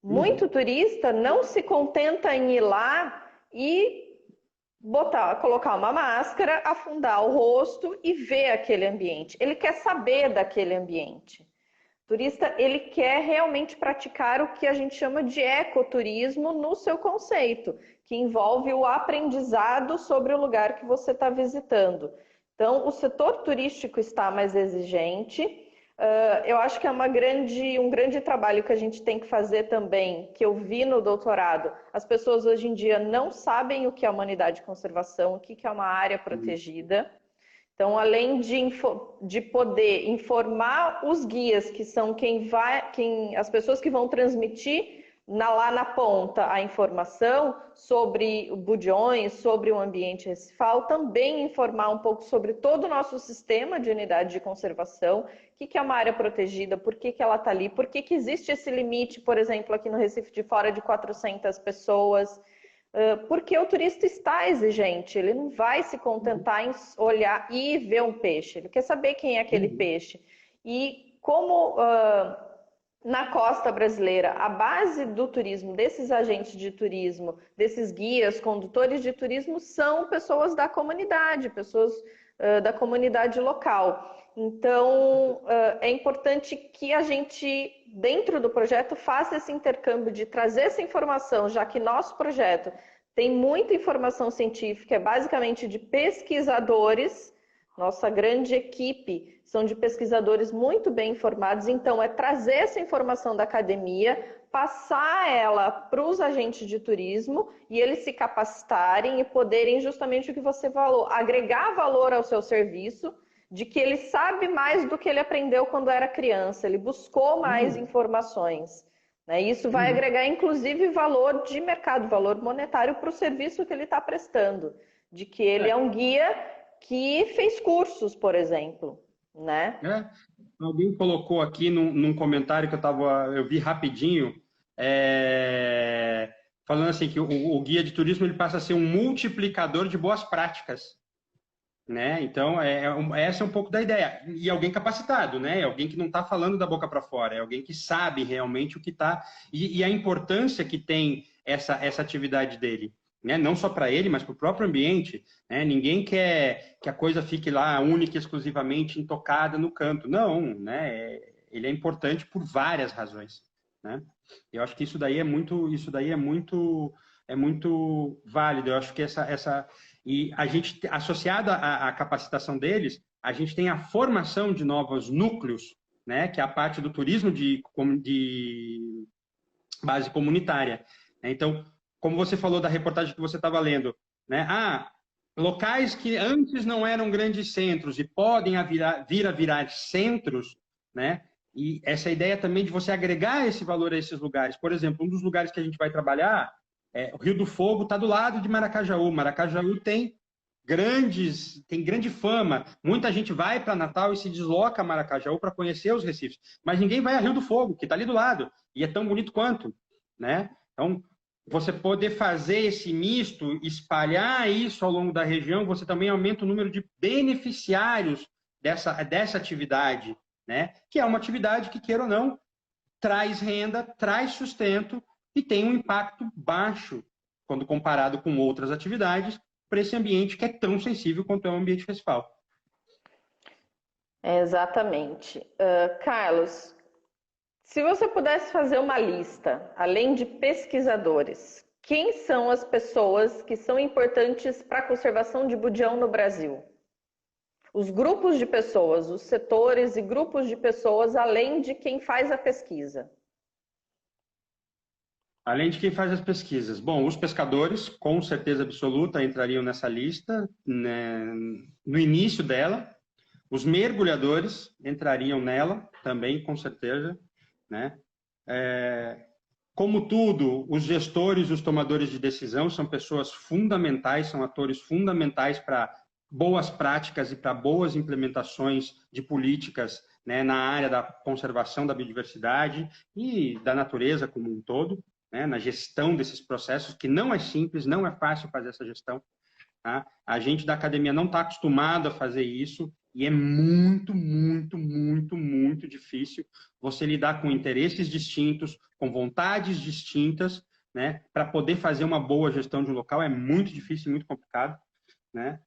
Muito turista não se contenta em ir lá e colocar uma máscara, afundar o rosto e ver aquele ambiente. Ele quer saber daquele ambiente. O turista, ele quer realmente praticar o que a gente chama de ecoturismo no seu conceito, que envolve o aprendizado sobre o lugar que você está visitando. Então, o setor turístico está mais exigente. Eu acho que é um grande trabalho que a gente tem que fazer também, que eu vi no doutorado. As pessoas hoje em dia não sabem o que é humanidade e conservação, o que é uma área protegida. Então, além de poder informar os guias, que são as pessoas que vão transmitir lá na ponta a informação sobre o Budeões, sobre o ambiente recifal, também informar um pouco sobre todo o nosso sistema de unidade de conservação, o que é uma área protegida, por que ela está ali, por que existe esse limite, por exemplo, aqui no Recife de Fora de 400 pessoas. Porque o turista está exigente, ele não vai se contentar em olhar e ver um peixe, ele quer saber quem é aquele peixe. E como na costa brasileira, a base do turismo, desses agentes de turismo, desses guias, condutores de turismo, são pessoas da comunidade, pessoas da comunidade local. Então, é importante que a gente, dentro do projeto, faça esse intercâmbio de trazer essa informação, já que nosso projeto tem muita informação científica, é basicamente de pesquisadores, nossa grande equipe são de pesquisadores muito bem informados, então é trazer essa informação da academia, passar ela para os agentes de turismo e eles se capacitarem e poderem justamente o que você falou, agregar valor ao seu serviço, de que ele sabe mais do que ele aprendeu quando era criança, ele buscou mais informações. Né? Isso vai agregar, inclusive, valor de mercado, valor monetário para o serviço que ele está prestando, de que ele é um guia que fez cursos, por exemplo. Né? Alguém colocou aqui num comentário que eu vi rapidinho, falando assim que o guia de turismo ele passa a ser um multiplicador de boas práticas. Né? Então, essa é um pouco da ideia. E alguém capacitado, né? Alguém que não está falando da boca para fora, é alguém que sabe realmente o que está... E a importância que tem essa atividade dele. Né? Não só para ele, mas para o próprio ambiente. Né? Ninguém quer que a coisa fique lá única e exclusivamente intocada no canto. Não, né? Ele é importante por várias razões. Né? Eu acho que isso daí é muito válido. Eu acho que e a gente, associado à capacitação deles, a gente tem a formação de novos núcleos, né, que é a parte do turismo de base comunitária. Então, como você falou da reportagem que você estava lendo, né, locais que antes não eram grandes centros e podem vir a virar centros, né, e essa ideia também de você agregar esse valor a esses lugares. Por exemplo, um dos lugares que a gente vai trabalhar, o Rio do Fogo está do lado de Maracajaú. Maracajaú tem grande fama. Muita gente vai para Natal e se desloca a Maracajaú para conhecer os recifes. Mas ninguém vai a Rio do Fogo, que está ali do lado. E é tão bonito quanto. Né? Então, você poder fazer esse misto, espalhar isso ao longo da região, você também aumenta o número de beneficiários dessa atividade. Né? Que é uma atividade que, queira ou não, traz renda, traz sustento, e tem um impacto baixo quando comparado com outras atividades para esse ambiente que é tão sensível quanto é o ambiente recifal. Exatamente. Carlos, se você pudesse fazer uma lista, além de pesquisadores, quem são as pessoas que são importantes para a conservação de Budeão no Brasil? Os grupos de pessoas, os setores e grupos de pessoas, além de quem faz a pesquisa. Além de quem faz as pesquisas. Bom, os pescadores, com certeza absoluta, entrariam nessa lista, né, no início dela. Os mergulhadores entrariam nela também, com certeza. Né? Como tudo, os gestores, os tomadores de decisão são pessoas fundamentais, são atores fundamentais para boas práticas e para boas implementações de políticas, né, na área da conservação da biodiversidade e da natureza como um todo, né, na gestão desses processos, que não é simples, não é fácil fazer essa gestão. Tá? A gente da academia não está acostumado a fazer isso e é muito, muito, muito, muito difícil você lidar com interesses distintos, com vontades distintas, né, para poder fazer uma boa gestão de um local. É muito difícil, muito complicado, né?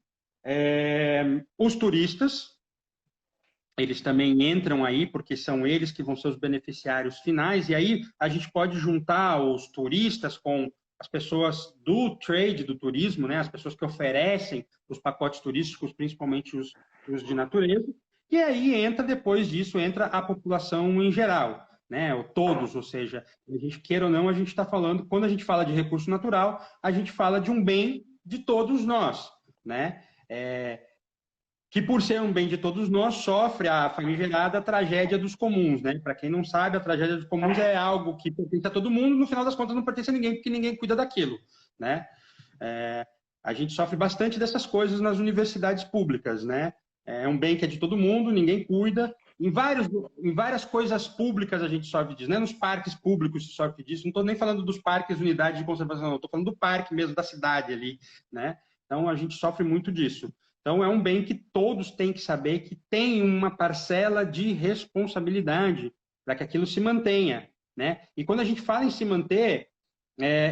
Os turistas, eles também entram aí, porque são eles que vão ser os beneficiários finais, e aí a gente pode juntar os turistas com as pessoas do trade, do turismo, né? As pessoas que oferecem os pacotes turísticos, principalmente os de natureza, e aí entra, depois disso, entra a população em geral, né? Todos, ou seja, a gente queira ou não, a gente está falando, quando a gente fala de recurso natural, a gente fala de um bem de todos nós, né? Que por ser um bem de todos nós, sofre a famigerada tragédia dos comuns, né? Para quem não sabe, a tragédia dos comuns é algo que pertence a todo mundo, no final das contas não pertence a ninguém, porque ninguém cuida daquilo, né? A gente sofre bastante dessas coisas nas universidades públicas, né? É um bem que é de todo mundo, ninguém cuida. Em várias coisas públicas a gente sofre disso, né? Nos parques públicos se sofre disso. Não estou nem falando dos parques, unidades de conservação, não. Estou falando do parque mesmo, da cidade ali, né? Então a gente sofre muito disso. Então, é um bem que todos têm que saber que tem uma parcela de responsabilidade para que aquilo se mantenha, né? E quando a gente fala em se manter,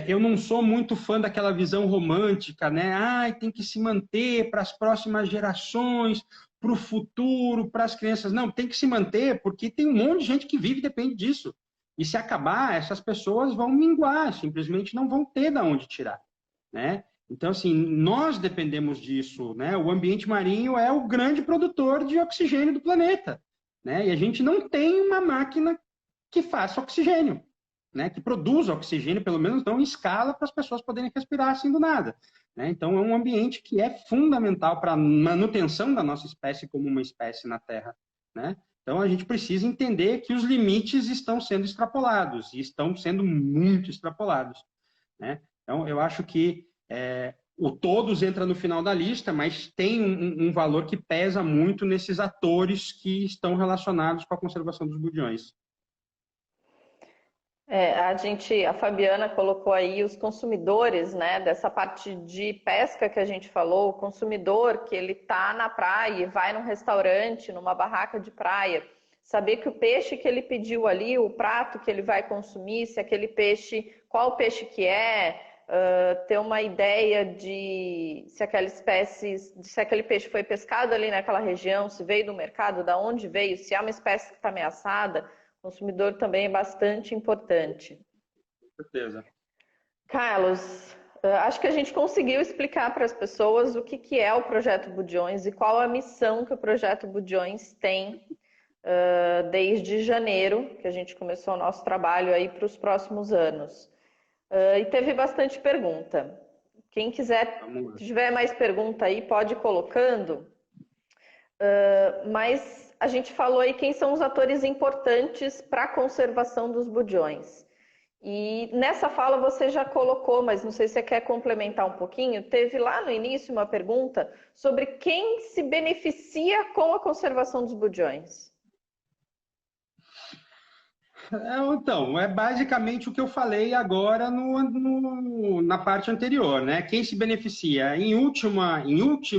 eu não sou muito fã daquela visão romântica, né? Tem que se manter para as próximas gerações, para o futuro, para as crianças. Não, tem que se manter porque tem um monte de gente que vive e depende disso. E se acabar, essas pessoas vão minguar, simplesmente não vão ter de onde tirar, né? Então, assim, nós dependemos disso, né? O ambiente marinho é o grande produtor de oxigênio do planeta, né? E a gente não tem uma máquina que faça oxigênio, né? Que produza oxigênio, pelo menos não em escala, para as pessoas poderem respirar assim do nada, né? Então, é um ambiente que é fundamental para a manutenção da nossa espécie como uma espécie na Terra, né? Então, a gente precisa entender que os limites estão sendo extrapolados, e estão sendo muito extrapolados, né? Então, eu acho que o todos entra no final da lista, mas tem um valor que pesa muito nesses atores que estão relacionados com a conservação dos budiões. A Fabiana colocou aí os consumidores, né, dessa parte de pesca que a gente falou, o consumidor que ele tá na praia, vai num restaurante, numa barraca de praia, saber que o peixe que ele pediu ali, o prato que ele vai consumir, se aquele peixe, qual peixe que é, ter uma ideia de se aquela espécie, se aquele peixe foi pescado ali naquela região, se veio do mercado, da onde veio, se é uma espécie que está ameaçada. O consumidor também é bastante importante. Com certeza. Carlos, acho que a gente conseguiu explicar para as pessoas o que é o Projeto Budiões e qual a missão que o Projeto Budiões tem desde janeiro, que a gente começou o nosso trabalho aí para os próximos anos. E teve bastante pergunta. Quem quiser, se tiver mais pergunta aí, pode ir colocando. Mas a gente falou aí quem são os atores importantes para a conservação dos budiões. E nessa fala você já colocou, mas não sei se você quer complementar um pouquinho. Teve lá no início uma pergunta sobre quem se beneficia com a conservação dos budiões. Então, é basicamente o que eu falei agora na parte anterior, né? Quem se beneficia? Em última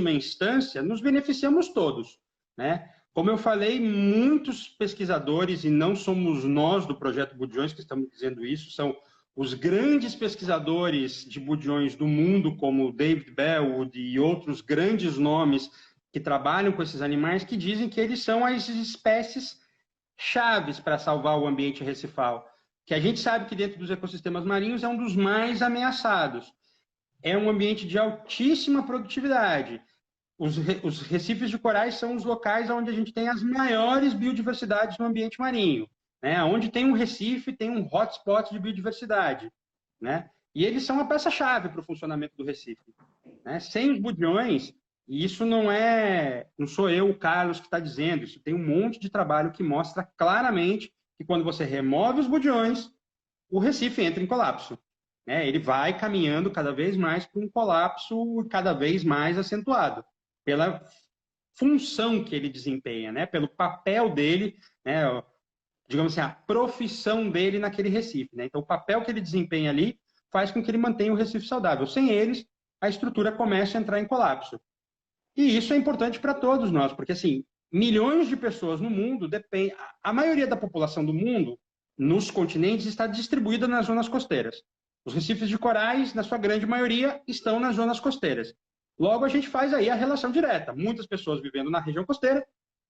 instância, nos beneficiamos todos, né? Como eu falei, muitos pesquisadores, e não somos nós do Projeto Budiões que estamos dizendo isso, são os grandes pesquisadores de budiões do mundo, como David Bellwood e outros grandes nomes que trabalham com esses animais, que dizem que eles são as espécies chaves para salvar o ambiente recifal, que a gente sabe que dentro dos ecossistemas marinhos é um dos mais ameaçados. É um ambiente de altíssima produtividade. Os recifes de corais são os locais onde a gente tem as maiores biodiversidades no ambiente marinho, né? Onde tem um recife, tem um hotspot de biodiversidade, né? E eles são a peça-chave para o funcionamento do recife, né? Sem os budiões, e isso não sou eu, o Carlos, que está dizendo, isso tem um monte de trabalho que mostra claramente que quando você remove os budiões, o Recife entra em colapso, né? Ele vai caminhando cada vez mais para um colapso cada vez mais acentuado, pela função que ele desempenha, né? Pelo papel dele, né? Digamos assim, a profissão dele naquele Recife, né? Então, o papel que ele desempenha ali faz com que ele mantenha o Recife saudável. Sem eles, a estrutura começa a entrar em colapso. E isso é importante para todos nós, porque, assim, milhões de pessoas no mundo dependem... A maioria da população do mundo, nos continentes, está distribuída nas zonas costeiras. Os recifes de corais, na sua grande maioria, estão nas zonas costeiras. Logo, a gente faz aí a relação direta. Muitas pessoas vivendo na região costeira,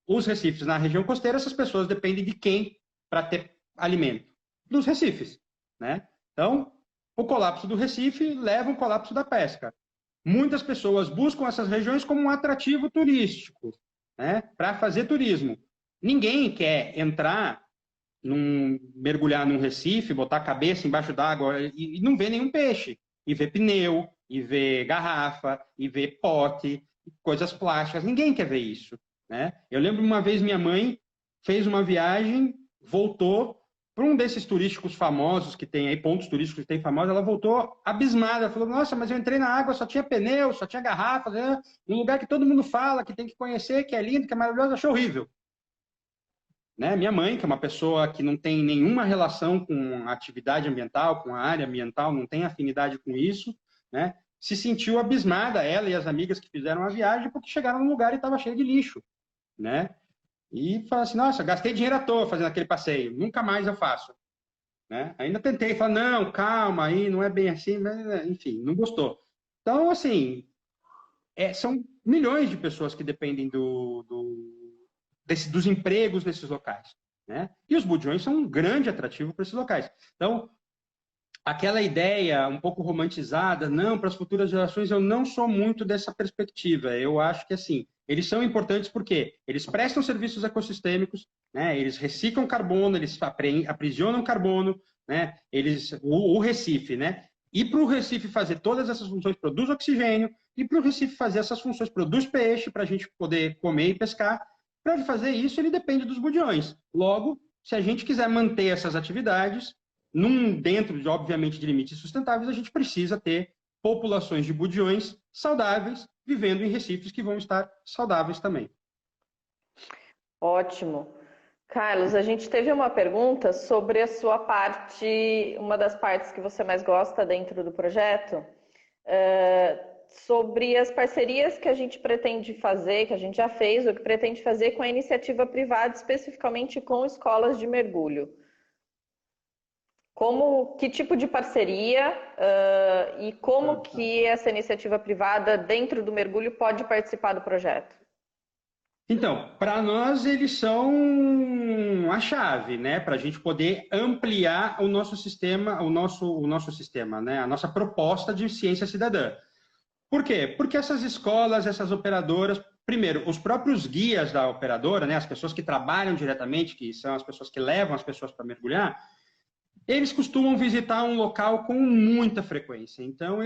os recifes na região costeira, essas pessoas dependem de quem para ter alimento? Dos recifes, né? Então, o colapso do Recife leva ao colapso da pesca. Muitas pessoas buscam essas regiões como um atrativo turístico, né? Para fazer turismo. Ninguém quer entrar, mergulhar num Recife, botar a cabeça embaixo d'água e não ver nenhum peixe. E ver pneu, e ver garrafa, e ver pote, coisas plásticas. Ninguém quer ver isso, né? Eu lembro uma vez minha mãe fez uma viagem, voltou para um desses turísticos famosos que tem aí, pontos turísticos que tem famosos, ela voltou abismada, falou, nossa, mas eu entrei na água, só tinha pneu, só tinha garrafas, né? Um lugar que todo mundo fala, que tem que conhecer, que é lindo, que é maravilhoso, achou horrível. Né? Minha mãe, que é uma pessoa que não tem nenhuma relação com a atividade ambiental, com a área ambiental, não tem afinidade com isso, né? Se sentiu abismada, ela e as amigas que fizeram a viagem, porque chegaram num lugar e estava cheio de lixo, né? E fala assim, nossa, gastei dinheiro à toa fazendo aquele passeio, nunca mais eu faço. Né? Ainda tentei, falar, não, calma aí, não é bem assim, mas, enfim, não gostou. Então, assim, são milhões de pessoas que dependem dos empregos desses locais. Né? E os budiões são um grande atrativo para esses locais. Então, aquela ideia um pouco romantizada, não, para as futuras gerações, eu não sou muito dessa perspectiva. Eu acho que, assim, eles são importantes porque eles prestam serviços ecossistêmicos, né? Eles reciclam carbono, eles aprisionam carbono, né? O Recife, né? E para o Recife fazer todas essas funções, produz oxigênio, e para o Recife fazer essas funções, produz peixe para a gente poder comer e pescar. Para ele fazer isso, ele depende dos budiões. Logo, se a gente quiser manter essas atividades, dentro, obviamente, de limites sustentáveis, a gente precisa ter populações de budiões saudáveis, vivendo em recifes que vão estar saudáveis também. Ótimo. Carlos, a gente teve uma pergunta sobre a sua parte, uma das partes que você mais gosta dentro do projeto, sobre as parcerias que a gente pretende fazer, que a gente já fez, ou que pretende fazer com a iniciativa privada, especificamente com escolas de mergulho. Que tipo de parceria e como que essa iniciativa privada dentro do mergulho pode participar do projeto? Então, para nós eles são a chave, né, para a gente poder ampliar o nosso sistema, né, a nossa proposta de ciência cidadã. Por quê? Porque essas escolas, essas operadoras, primeiro, os próprios guias da operadora, né, as pessoas que trabalham diretamente, que são as pessoas que levam as pessoas para mergulhar, eles costumam visitar um local com muita frequência. Então,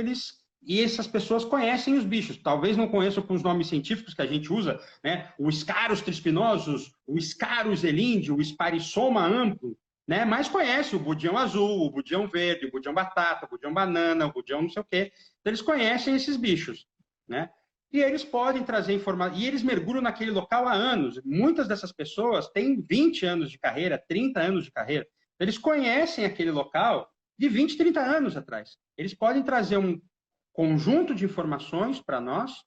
e essas pessoas conhecem os bichos. Talvez não conheçam com os nomes científicos que a gente usa, né? O Scarus trispinosus, o Scarus elinde, o Sparissoma amplo, né? Mas conhece o budião azul, o budião verde, o budião batata, o budião banana, o budião não sei o quê. Então, eles conhecem esses bichos, né? E eles podem trazer informação. E eles mergulham naquele local há anos. Muitas dessas pessoas têm 20 anos de carreira, 30 anos de carreira. Eles conhecem aquele local de 20, 30 anos atrás. Eles podem trazer um conjunto de informações para nós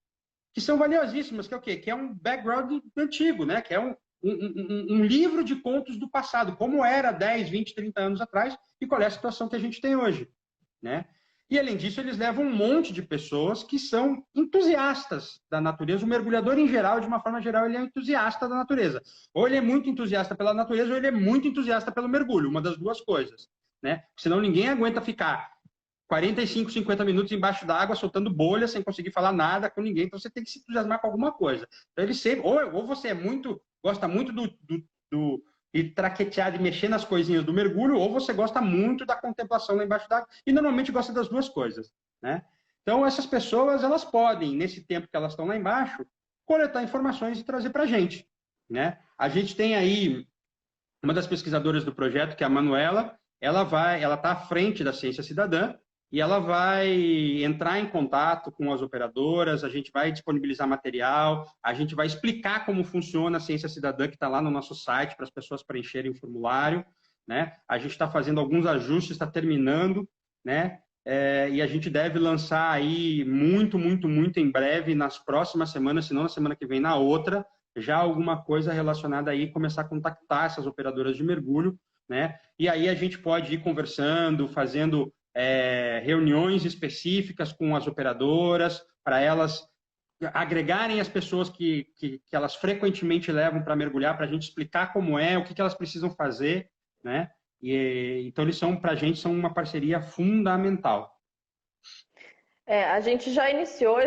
que são valiosíssimas, que é o quê? Que é um background antigo, né? Que é um livro de contos do passado, como era 10, 20, 30 anos atrás e qual é a situação que a gente tem hoje, né? E, além disso, eles levam um monte de pessoas que são entusiastas da natureza. O mergulhador, em geral, de uma forma geral, ele é entusiasta da natureza. Ou ele é muito entusiasta pela natureza, ou ele é muito entusiasta pelo mergulho, uma das duas coisas, né? Senão ninguém aguenta ficar 45, 50 minutos embaixo da água, soltando bolha, sem conseguir falar nada com ninguém. Então, você tem que se entusiasmar com alguma coisa. Então, ele sempre... Ou você é gosta muito e traquetear, de mexer nas coisinhas do mergulho, ou você gosta muito da contemplação lá embaixo d'água, e normalmente gosta das duas coisas, né? Então, essas pessoas, elas podem, nesse tempo que elas estão lá embaixo, coletar informações e trazer para a gente, né? A gente tem aí uma das pesquisadoras do projeto, que é a Manuela, ela está à frente da Ciência Cidadã, e ela vai entrar em contato com as operadoras, a gente vai disponibilizar material, a gente vai explicar como funciona a Ciência Cidadã, que está lá no nosso site, para as pessoas preencherem o formulário, né? A gente está fazendo alguns ajustes, está terminando, né? E a gente deve lançar aí muito, muito, muito em breve, nas próximas semanas, se não na semana que vem, na outra, já alguma coisa relacionada aí, começar a contactar essas operadoras de mergulho, né? E aí a gente pode ir conversando, fazendo reuniões específicas com as operadoras, para elas agregarem as pessoas que elas frequentemente levam para mergulhar, para a gente explicar como é, o que elas precisam fazer, né? Então, eles são, para a gente, são uma parceria fundamental. A gente já iniciou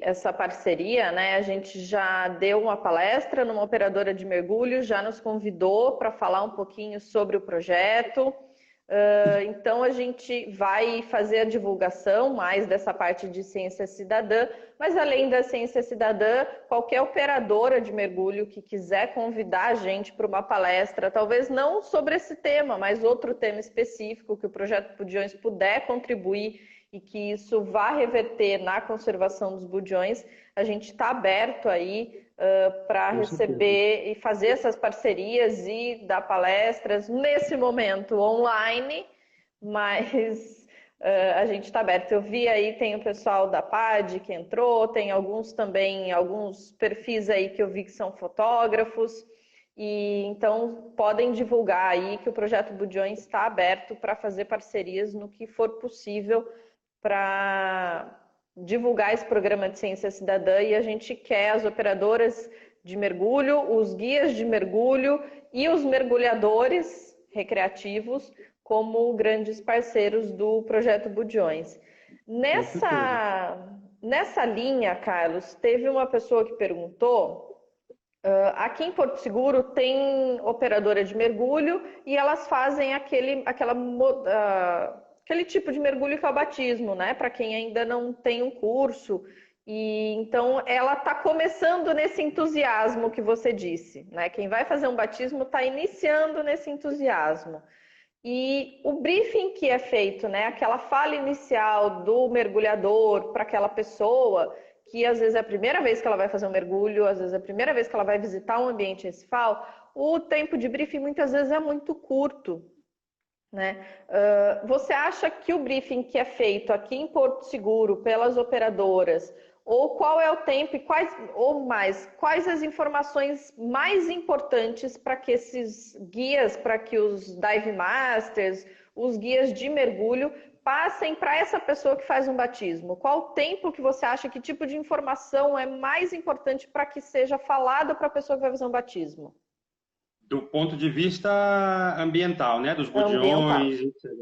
essa parceria, né? A gente já deu uma palestra numa operadora de mergulho, já nos convidou para falar um pouquinho sobre o projeto. Então, a gente vai fazer a divulgação mais dessa parte de ciência cidadã, mas além da ciência cidadã, qualquer operadora de mergulho que quiser convidar a gente para uma palestra, talvez não sobre esse tema, mas outro tema específico que o Projeto Budiões puder contribuir e que isso vá reverter na conservação dos budiões, a gente está aberto aí para receber e fazer essas parcerias e dar palestras, nesse momento online, mas a gente está aberto. Eu vi aí, tem o pessoal da PAD que entrou, tem alguns também, alguns perfis aí que eu vi que são fotógrafos, e então podem divulgar aí que o Projeto Budiões está aberto para fazer parcerias no que for possível para divulgar esse programa de ciência cidadã, e a gente quer as operadoras de mergulho, os guias de mergulho e os mergulhadores recreativos como grandes parceiros do Projeto Budiões. Nessa linha, Carlos, teve uma pessoa que perguntou, aqui em Porto Seguro tem operadora de mergulho e elas fazem aquele tipo de mergulho que é o batismo, né? Para quem ainda não tem um curso. E então ela está começando nesse entusiasmo que você disse, né? Quem vai fazer um batismo está iniciando nesse entusiasmo. E o briefing que é feito, né? Aquela fala inicial do mergulhador para aquela pessoa, que às vezes é a primeira vez que ela vai fazer um mergulho, às vezes é a primeira vez que ela vai visitar um ambiente recifal, o tempo de briefing muitas vezes é muito curto. Né? Você acha que o briefing que é feito aqui em Porto Seguro pelas operadoras, ou qual é o tempo e quais as informações mais importantes para que esses guias, para que os dive masters, os guias de mergulho passem para essa pessoa que faz um batismo? Qual o tempo que você acha, que tipo de informação é mais importante para que seja falada para a pessoa que vai fazer um batismo? Do ponto de vista ambiental, né? Dos Ambiental. budiões, etc.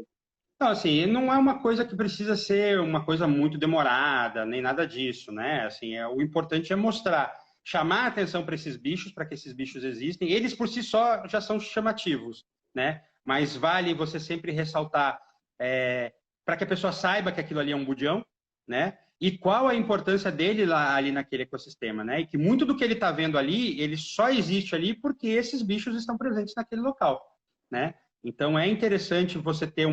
Não, assim, não é uma coisa que precisa ser uma coisa muito demorada, nem nada disso, né? Assim, o importante é mostrar, chamar a atenção para esses bichos, para que esses bichos existem. Eles, por si só, já são chamativos, né? Mas vale você sempre ressaltar para que a pessoa saiba que aquilo ali é um budião, né? E qual a importância dele ali naquele ecossistema, né? E que muito do que ele está vendo ali, ele só existe ali porque esses bichos estão presentes naquele local, né? Então é interessante você ter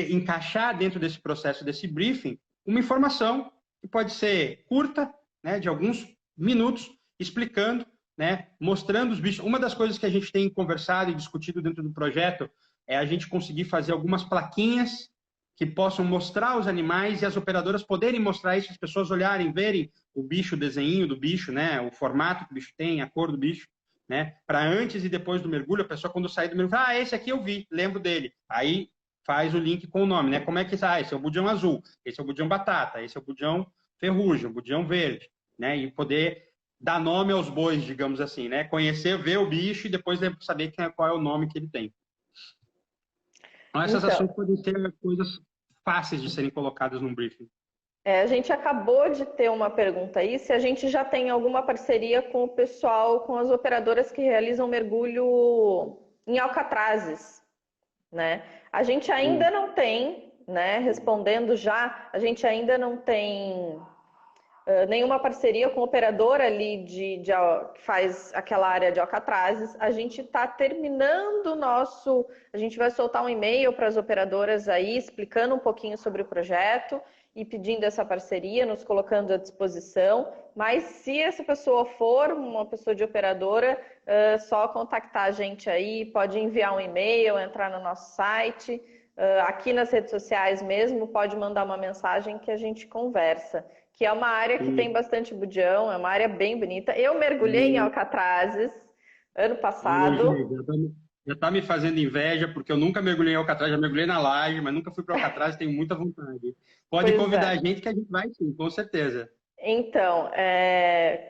encaixar dentro desse processo, desse briefing, uma informação que pode ser curta, né? De alguns minutos, explicando, né? Mostrando os bichos. Uma das coisas que a gente tem conversado e discutido dentro do projeto é a gente conseguir fazer algumas plaquinhas que possam mostrar os animais e as operadoras poderem mostrar isso, as pessoas olharem, verem o bicho, o desenho do bicho, né? O formato que o bicho tem, a cor do bicho, né? Para antes e depois do mergulho, a pessoa quando sair do mergulho, esse aqui eu vi, lembro dele. Aí faz o link com o nome, né? Como é que esse é o budião azul, esse é o budião batata, esse é o budião ferrugem, o budião verde, né? E poder dar nome aos bois, digamos assim, né? Conhecer, ver o bicho e depois saber qual é o nome que ele tem. Então, essas Então, ações podem ser coisas fáceis de serem colocadas num briefing. a gente acabou de ter uma pergunta aí, se a gente já tem alguma parceria com o pessoal, com as operadoras que realizam mergulho em alcatrazes, né? A gente ainda não tem, né? Respondendo já, a gente ainda não tem nenhuma parceria com operadora ali que faz aquela área de alcatrazes. A gente está terminando o nosso... A gente vai soltar um e-mail para as operadoras aí, explicando um pouquinho sobre o projeto e pedindo essa parceria, nos colocando à disposição. Mas se essa pessoa for uma pessoa de operadora, só contactar a gente aí, pode enviar um e-mail, entrar no nosso site, aqui nas redes sociais mesmo, pode mandar uma mensagem que a gente conversa. Que é uma área que tem bastante budião, é uma área bem bonita. Eu mergulhei em Alcatrazes ano passado. Já está me fazendo inveja, porque eu nunca mergulhei em Alcatraz, já mergulhei na laje, mas nunca fui para Alcatraz, tenho muita vontade. Pode convidar a gente que a gente vai sim, com certeza. Então,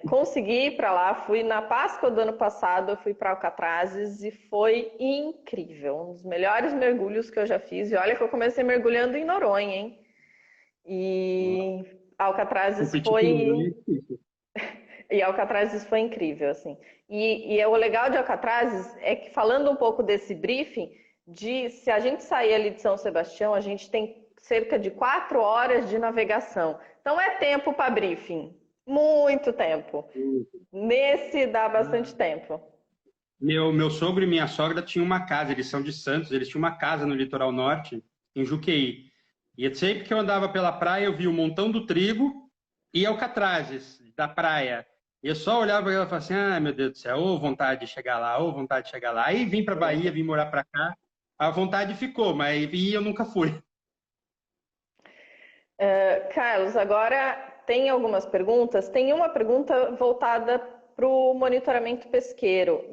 consegui ir para lá, fui na Páscoa do ano passado, eu fui para Alcatrazes e foi incrível. Um dos melhores mergulhos que eu já fiz. E olha que eu comecei mergulhando em Noronha, hein? E Alcatrazes foi... E Alcatrazes foi incrível, assim. E o legal de Alcatrazes é que, falando um pouco desse briefing, se a gente sair ali de São Sebastião, a gente tem cerca de 4 horas de navegação. Então é tempo para briefing. Muito tempo. Nesse dá bastante tempo. Meu sogro e minha sogra tinham uma casa, eles são de Santos, eles tinham uma casa no litoral norte, em Juqueí. E sempre que eu andava pela praia, eu via o Montão do Trigo e Alcatrazes, da praia. E eu só olhava para ela e falava assim, ah, meu Deus do céu, ô vontade de chegar lá, ô vontade de chegar lá. Aí vim para Bahia, vim morar para cá, a vontade ficou, mas eu nunca fui. Carlos, agora tem algumas perguntas. Tem uma pergunta voltada para o monitoramento pesqueiro.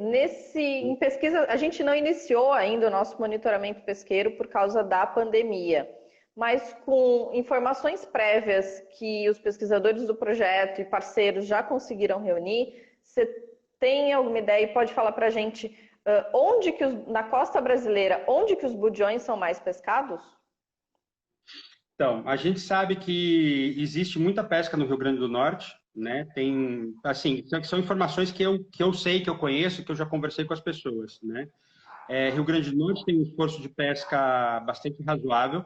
Em pesquisa, a gente não iniciou ainda o nosso monitoramento pesqueiro por causa da pandemia, mas com informações prévias que os pesquisadores do projeto e parceiros já conseguiram reunir, você tem alguma ideia e pode falar para a gente na costa brasileira, onde que os budiões são mais pescados? Então, a gente sabe que existe muita pesca no Rio Grande do Norte, né? Tem, assim, são informações que eu sei, que eu conheço, que eu já conversei com as pessoas, né? Rio Grande do Norte tem um esforço de pesca bastante razoável.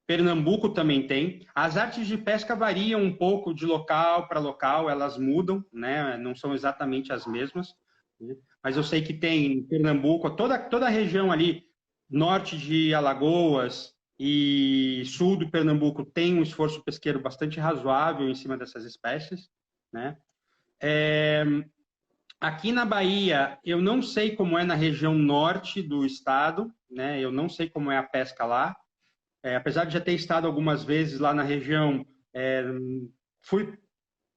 Pernambuco também tem. As artes de pesca variam um pouco de local para local, elas mudam, né? Não são exatamente as mesmas, né? Mas eu sei que tem em Pernambuco, toda a região ali, norte de Alagoas e sul do Pernambuco, tem um esforço pesqueiro bastante razoável em cima dessas espécies, né? Aqui na Bahia, eu não sei como é na região norte do estado, né? Eu não sei como é a pesca lá. Apesar de já ter estado algumas vezes lá na região, fui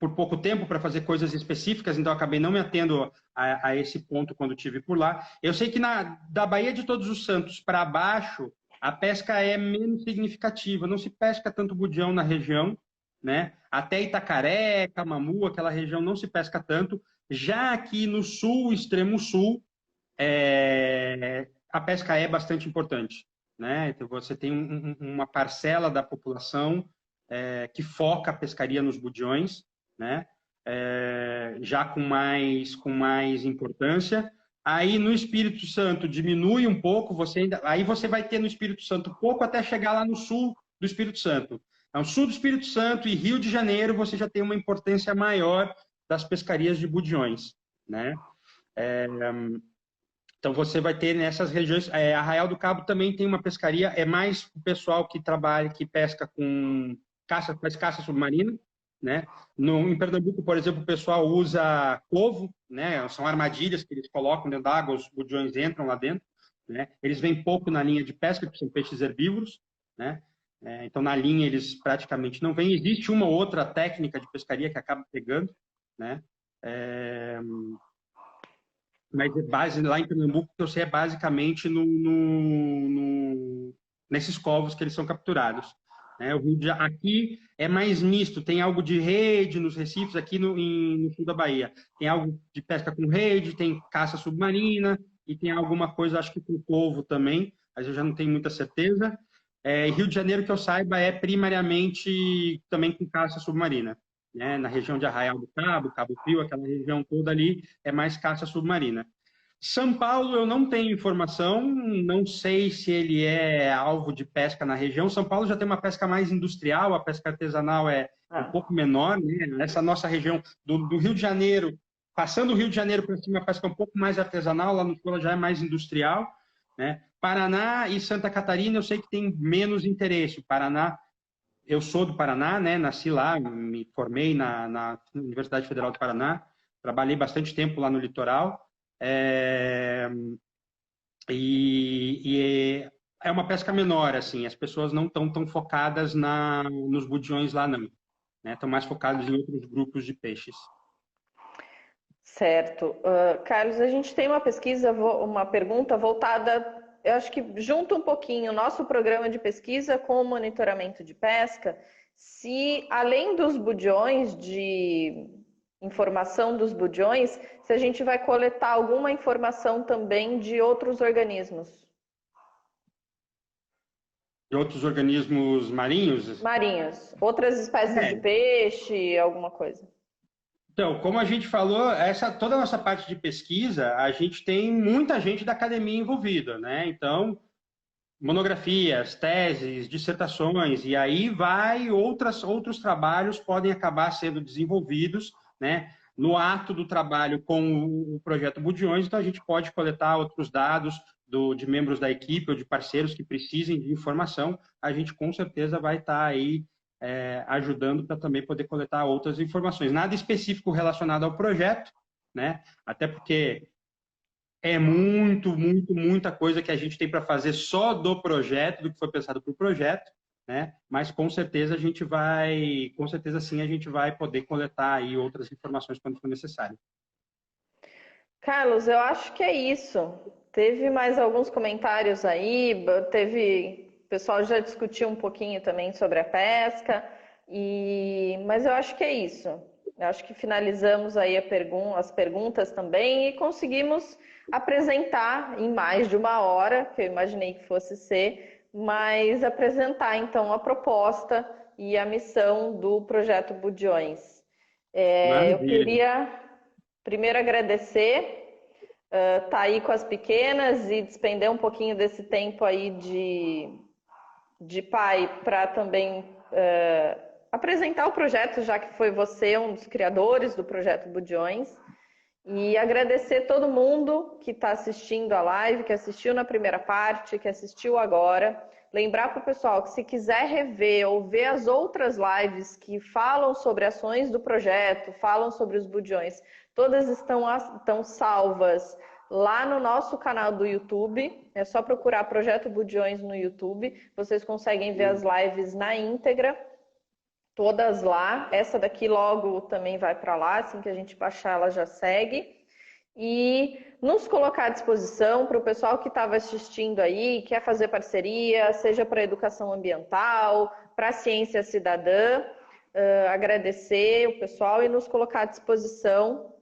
por pouco tempo para fazer coisas específicas, então acabei não me atendo a esse ponto quando estive por lá. Eu sei que da Baía de Todos os Santos para baixo, a pesca é menos significativa, não se pesca tanto budião na região, né? Até Itacaré, Camamu, aquela região não se pesca tanto. Já aqui no sul, extremo sul, a pesca é bastante importante, né? Então, você tem uma parcela da população que foca a pescaria nos budiões, né? Já com mais importância. Aí no Espírito Santo diminui um pouco, aí você vai ter no Espírito Santo pouco até chegar lá no sul do Espírito Santo. Então, sul do Espírito Santo e Rio de Janeiro, você já tem uma importância maior das pescarias de budiões, né? Então você vai ter nessas regiões, Arraial do Cabo também tem uma pescaria, é mais o pessoal que trabalha, que pesca com faz caça submarina, né? Em Pernambuco, por exemplo, o pessoal usa covo, né? São armadilhas que eles colocam dentro da água, os budiões entram lá dentro, né? Eles vêm pouco na linha de pesca, porque são peixes herbívoros, né? Então na linha eles praticamente não vêm. Existe uma ou outra técnica de pescaria que acaba pegando, né? Mas lá em Pernambuco, que eu sei, é basicamente nesses covos que eles são capturados. Aqui é mais misto, tem algo de rede nos recifes, aqui no sul da Bahia. Tem algo de pesca com rede, tem caça submarina e tem alguma coisa, acho que com polvo também, mas eu já não tenho muita certeza. Rio de Janeiro, que eu saiba, é primariamente também com caça submarina, né? Na região de Arraial do Cabo, Cabo Frio, aquela região toda ali é mais caça submarina. São Paulo eu não tenho informação, não sei se ele é alvo de pesca na região. São Paulo já tem uma pesca mais industrial, a pesca artesanal é um pouco menor, né? Essa nossa região do Rio de Janeiro, passando o Rio de Janeiro para cima, a pesca é um pouco mais artesanal, lá no sul ela já é mais industrial, né? Paraná e Santa Catarina eu sei que tem menos interesse. O Paraná, eu sou do Paraná, né? Nasci lá, me formei na Universidade Federal do Paraná, trabalhei bastante tempo lá no litoral, e é uma pesca menor, assim, as pessoas não estão tão focadas nos budiões lá, não, né? Estão mais focadas em outros grupos de peixes. Certo. Carlos, a gente tem uma pesquisa, uma pergunta voltada, eu acho que junta um pouquinho o nosso programa de pesquisa com o monitoramento de pesca, se além dos budiões, de informação dos budiões, se a gente vai coletar alguma informação também de outros organismos. De outros organismos marinhos? Marinhos. Outras espécies de peixe, alguma coisa. Então, como a gente falou, toda a nossa parte de pesquisa, a gente tem muita gente da academia envolvida, né? Então, monografias, teses, dissertações, e aí outros trabalhos podem acabar sendo desenvolvidos, né? No ato do trabalho com o projeto Budiões, então a gente pode coletar outros dados de membros da equipe ou de parceiros que precisem de informação, a gente com certeza vai estar aí ajudando para também poder coletar outras informações. Nada específico relacionado ao projeto, né? Até porque é muita coisa que a gente tem para fazer só do projeto, do que foi pensado para o projeto, né? Mas com certeza sim, a gente vai poder coletar aí outras informações quando for necessário. Carlos, eu acho que é isso. Teve mais alguns comentários aí, o pessoal já discutiu um pouquinho também sobre a pesca, mas eu acho que é isso. Eu acho que finalizamos aí as perguntas também e conseguimos apresentar em mais de uma hora, que eu imaginei que fosse ser, mas apresentar então a proposta e a missão do Projeto Budiões. Eu queria primeiro agradecer tá aí com as pequenas e despender um pouquinho desse tempo aí de pai para também apresentar o projeto, já que foi você um dos criadores do projeto Budiões. E agradecer todo mundo que está assistindo a live, que assistiu na primeira parte, que assistiu agora. Lembrar para o pessoal que se quiser rever ou ver as outras lives que falam sobre ações do projeto, falam sobre os budiões, todas estão salvas lá no nosso canal do YouTube. É só procurar Projeto Budiões no YouTube. Vocês conseguem ver as lives na íntegra, todas lá. Essa daqui logo também vai para lá, assim que a gente baixar ela já segue. E nos colocar à disposição para o pessoal que estava assistindo aí, quer fazer parceria, seja para educação ambiental, para ciência cidadã, agradecer o pessoal e nos colocar à disposição.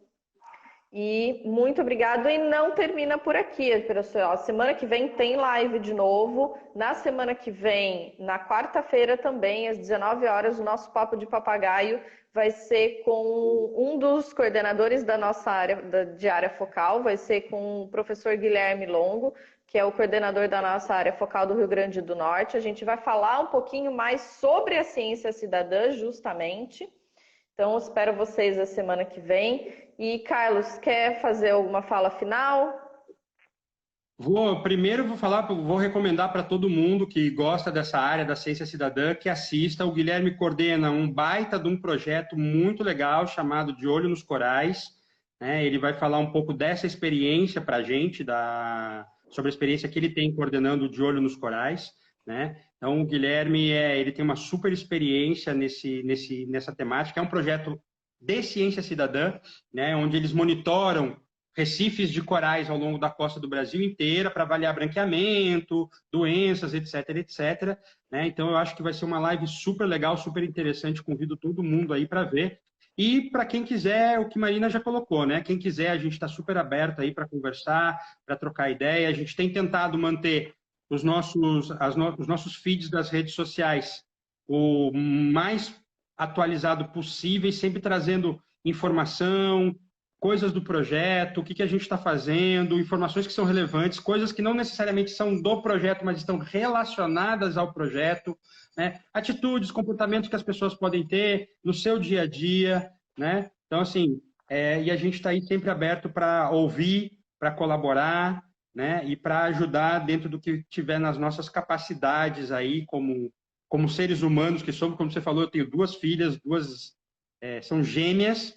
E muito obrigado. E não termina por aqui, pessoal. Semana que vem tem live de novo. Na semana que vem, na quarta-feira também, às 19 horas, o nosso Papo de Papagaio vai ser com um dos coordenadores da nossa área, de área focal, vai ser com o professor Guilherme Longo, que é o coordenador da nossa área focal do Rio Grande do Norte. A gente vai falar um pouquinho mais sobre a ciência cidadã, justamente. Então, espero vocês a semana que vem. E, Carlos, quer fazer alguma fala final? Vou recomendar para todo mundo que gosta dessa área da ciência cidadã que assista. O Guilherme coordena um baita de um projeto muito legal chamado De Olho nos Corais, né? Ele vai falar um pouco dessa experiência para a gente, sobre a experiência que ele tem coordenando o De Olho nos Corais, né? Então, o Guilherme ele tem uma super experiência nessa temática. É um projeto de ciência cidadã, né, onde eles monitoram recifes de corais ao longo da costa do Brasil inteira para avaliar branqueamento, doenças, etc, etc. Né? Então, eu acho que vai ser uma live super legal, super interessante. Convido todo mundo aí para ver. E para quem quiser, o que Marina já colocou, né? Quem quiser, a gente está super aberto aí para conversar, para trocar ideia. A gente tem tentado manter os nossos feeds das redes sociais o mais atualizado possível, sempre trazendo informação, coisas do projeto, o que que a gente está fazendo, informações que são relevantes, coisas que não necessariamente são do projeto, mas estão relacionadas ao projeto, né? Atitudes, comportamentos que as pessoas podem ter no seu dia a dia, né? Então, assim, e a gente está aí sempre aberto para ouvir, para colaborar, né? E para ajudar dentro do que tiver nas nossas capacidades aí, como seres humanos que somos. Como você falou, eu tenho duas filhas, são gêmeas,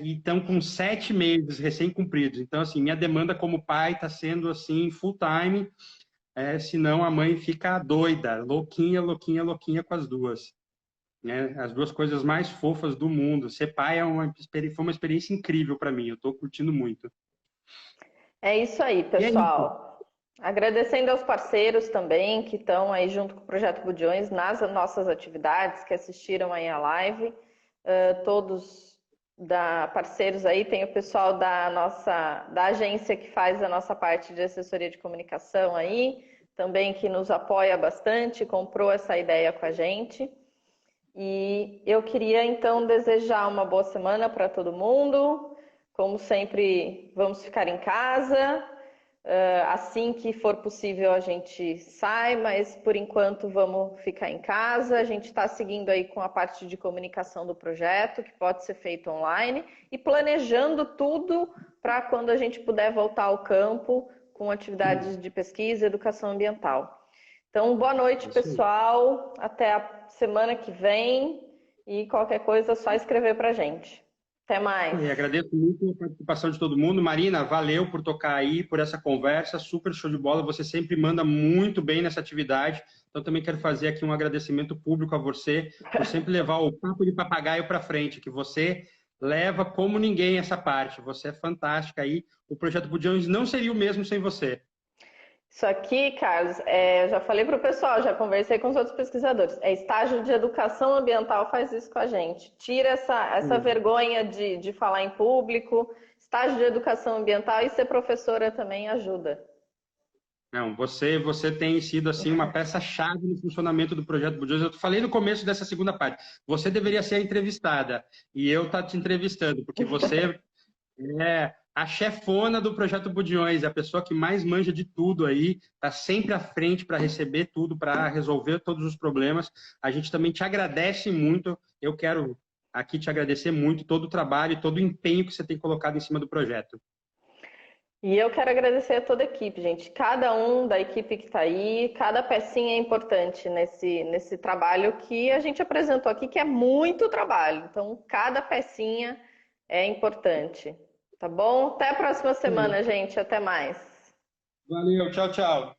e estão com 7 meses recém-cumpridos. Então, assim, minha demanda como pai está sendo assim full time, senão a mãe fica doida, louquinha, louquinha, louquinha com as duas. Né? As duas coisas mais fofas do mundo. Ser pai foi uma experiência incrível para mim. Eu estou curtindo muito. É isso aí, E é isso. pessoal. Agradecendo aos parceiros também que estão aí junto com o Projeto Budiões nas nossas atividades, que assistiram aí a live. Todos parceiros aí, tem o pessoal da agência que faz a nossa parte de assessoria de comunicação aí, também que nos apoia bastante, comprou essa ideia com a gente. E eu queria então desejar uma boa semana para todo mundo. Como sempre, vamos ficar em casa. Assim que for possível a gente sai, mas por enquanto vamos ficar em casa. A gente está seguindo aí com a parte de comunicação do projeto, que pode ser feito online, e planejando tudo para quando a gente puder voltar ao campo com atividades de pesquisa e educação ambiental. Então, boa noite, pessoal. Até a semana que vem. E qualquer coisa é só escrever para a gente. Até mais. E agradeço muito a participação de todo mundo. Marina, valeu por tocar aí, por essa conversa, super show de bola. Você sempre manda muito bem nessa atividade. Então, também quero fazer aqui um agradecimento público a você por sempre levar o papo de papagaio para frente, que você leva como ninguém essa parte. Você é fantástica aí. O Projeto Budiões não seria o mesmo sem você. Isso aqui, Carlos, eu já falei para o pessoal, já conversei com os outros pesquisadores. Estágio de educação ambiental faz isso com a gente. Tira essa vergonha de falar em público. Estágio de educação ambiental e ser professora também ajuda. Não, você tem sido assim uma peça-chave no funcionamento do Projeto Budiões. Eu falei no começo dessa segunda parte. Você deveria ser a entrevistada e eu estar te entrevistando, porque você é a chefona do Projeto Budiões, a pessoa que mais manja de tudo aí, está sempre à frente para receber tudo, para resolver todos os problemas. A gente também te agradece muito. Eu quero aqui te agradecer muito todo o trabalho e todo o empenho que você tem colocado em cima do projeto. E eu quero agradecer a toda a equipe, gente. Cada um da equipe que está aí, cada pecinha é importante nesse trabalho que a gente apresentou aqui, que é muito trabalho. Então, cada pecinha é importante. Tá bom? Até a próxima semana, gente. Até mais. Valeu, tchau, tchau.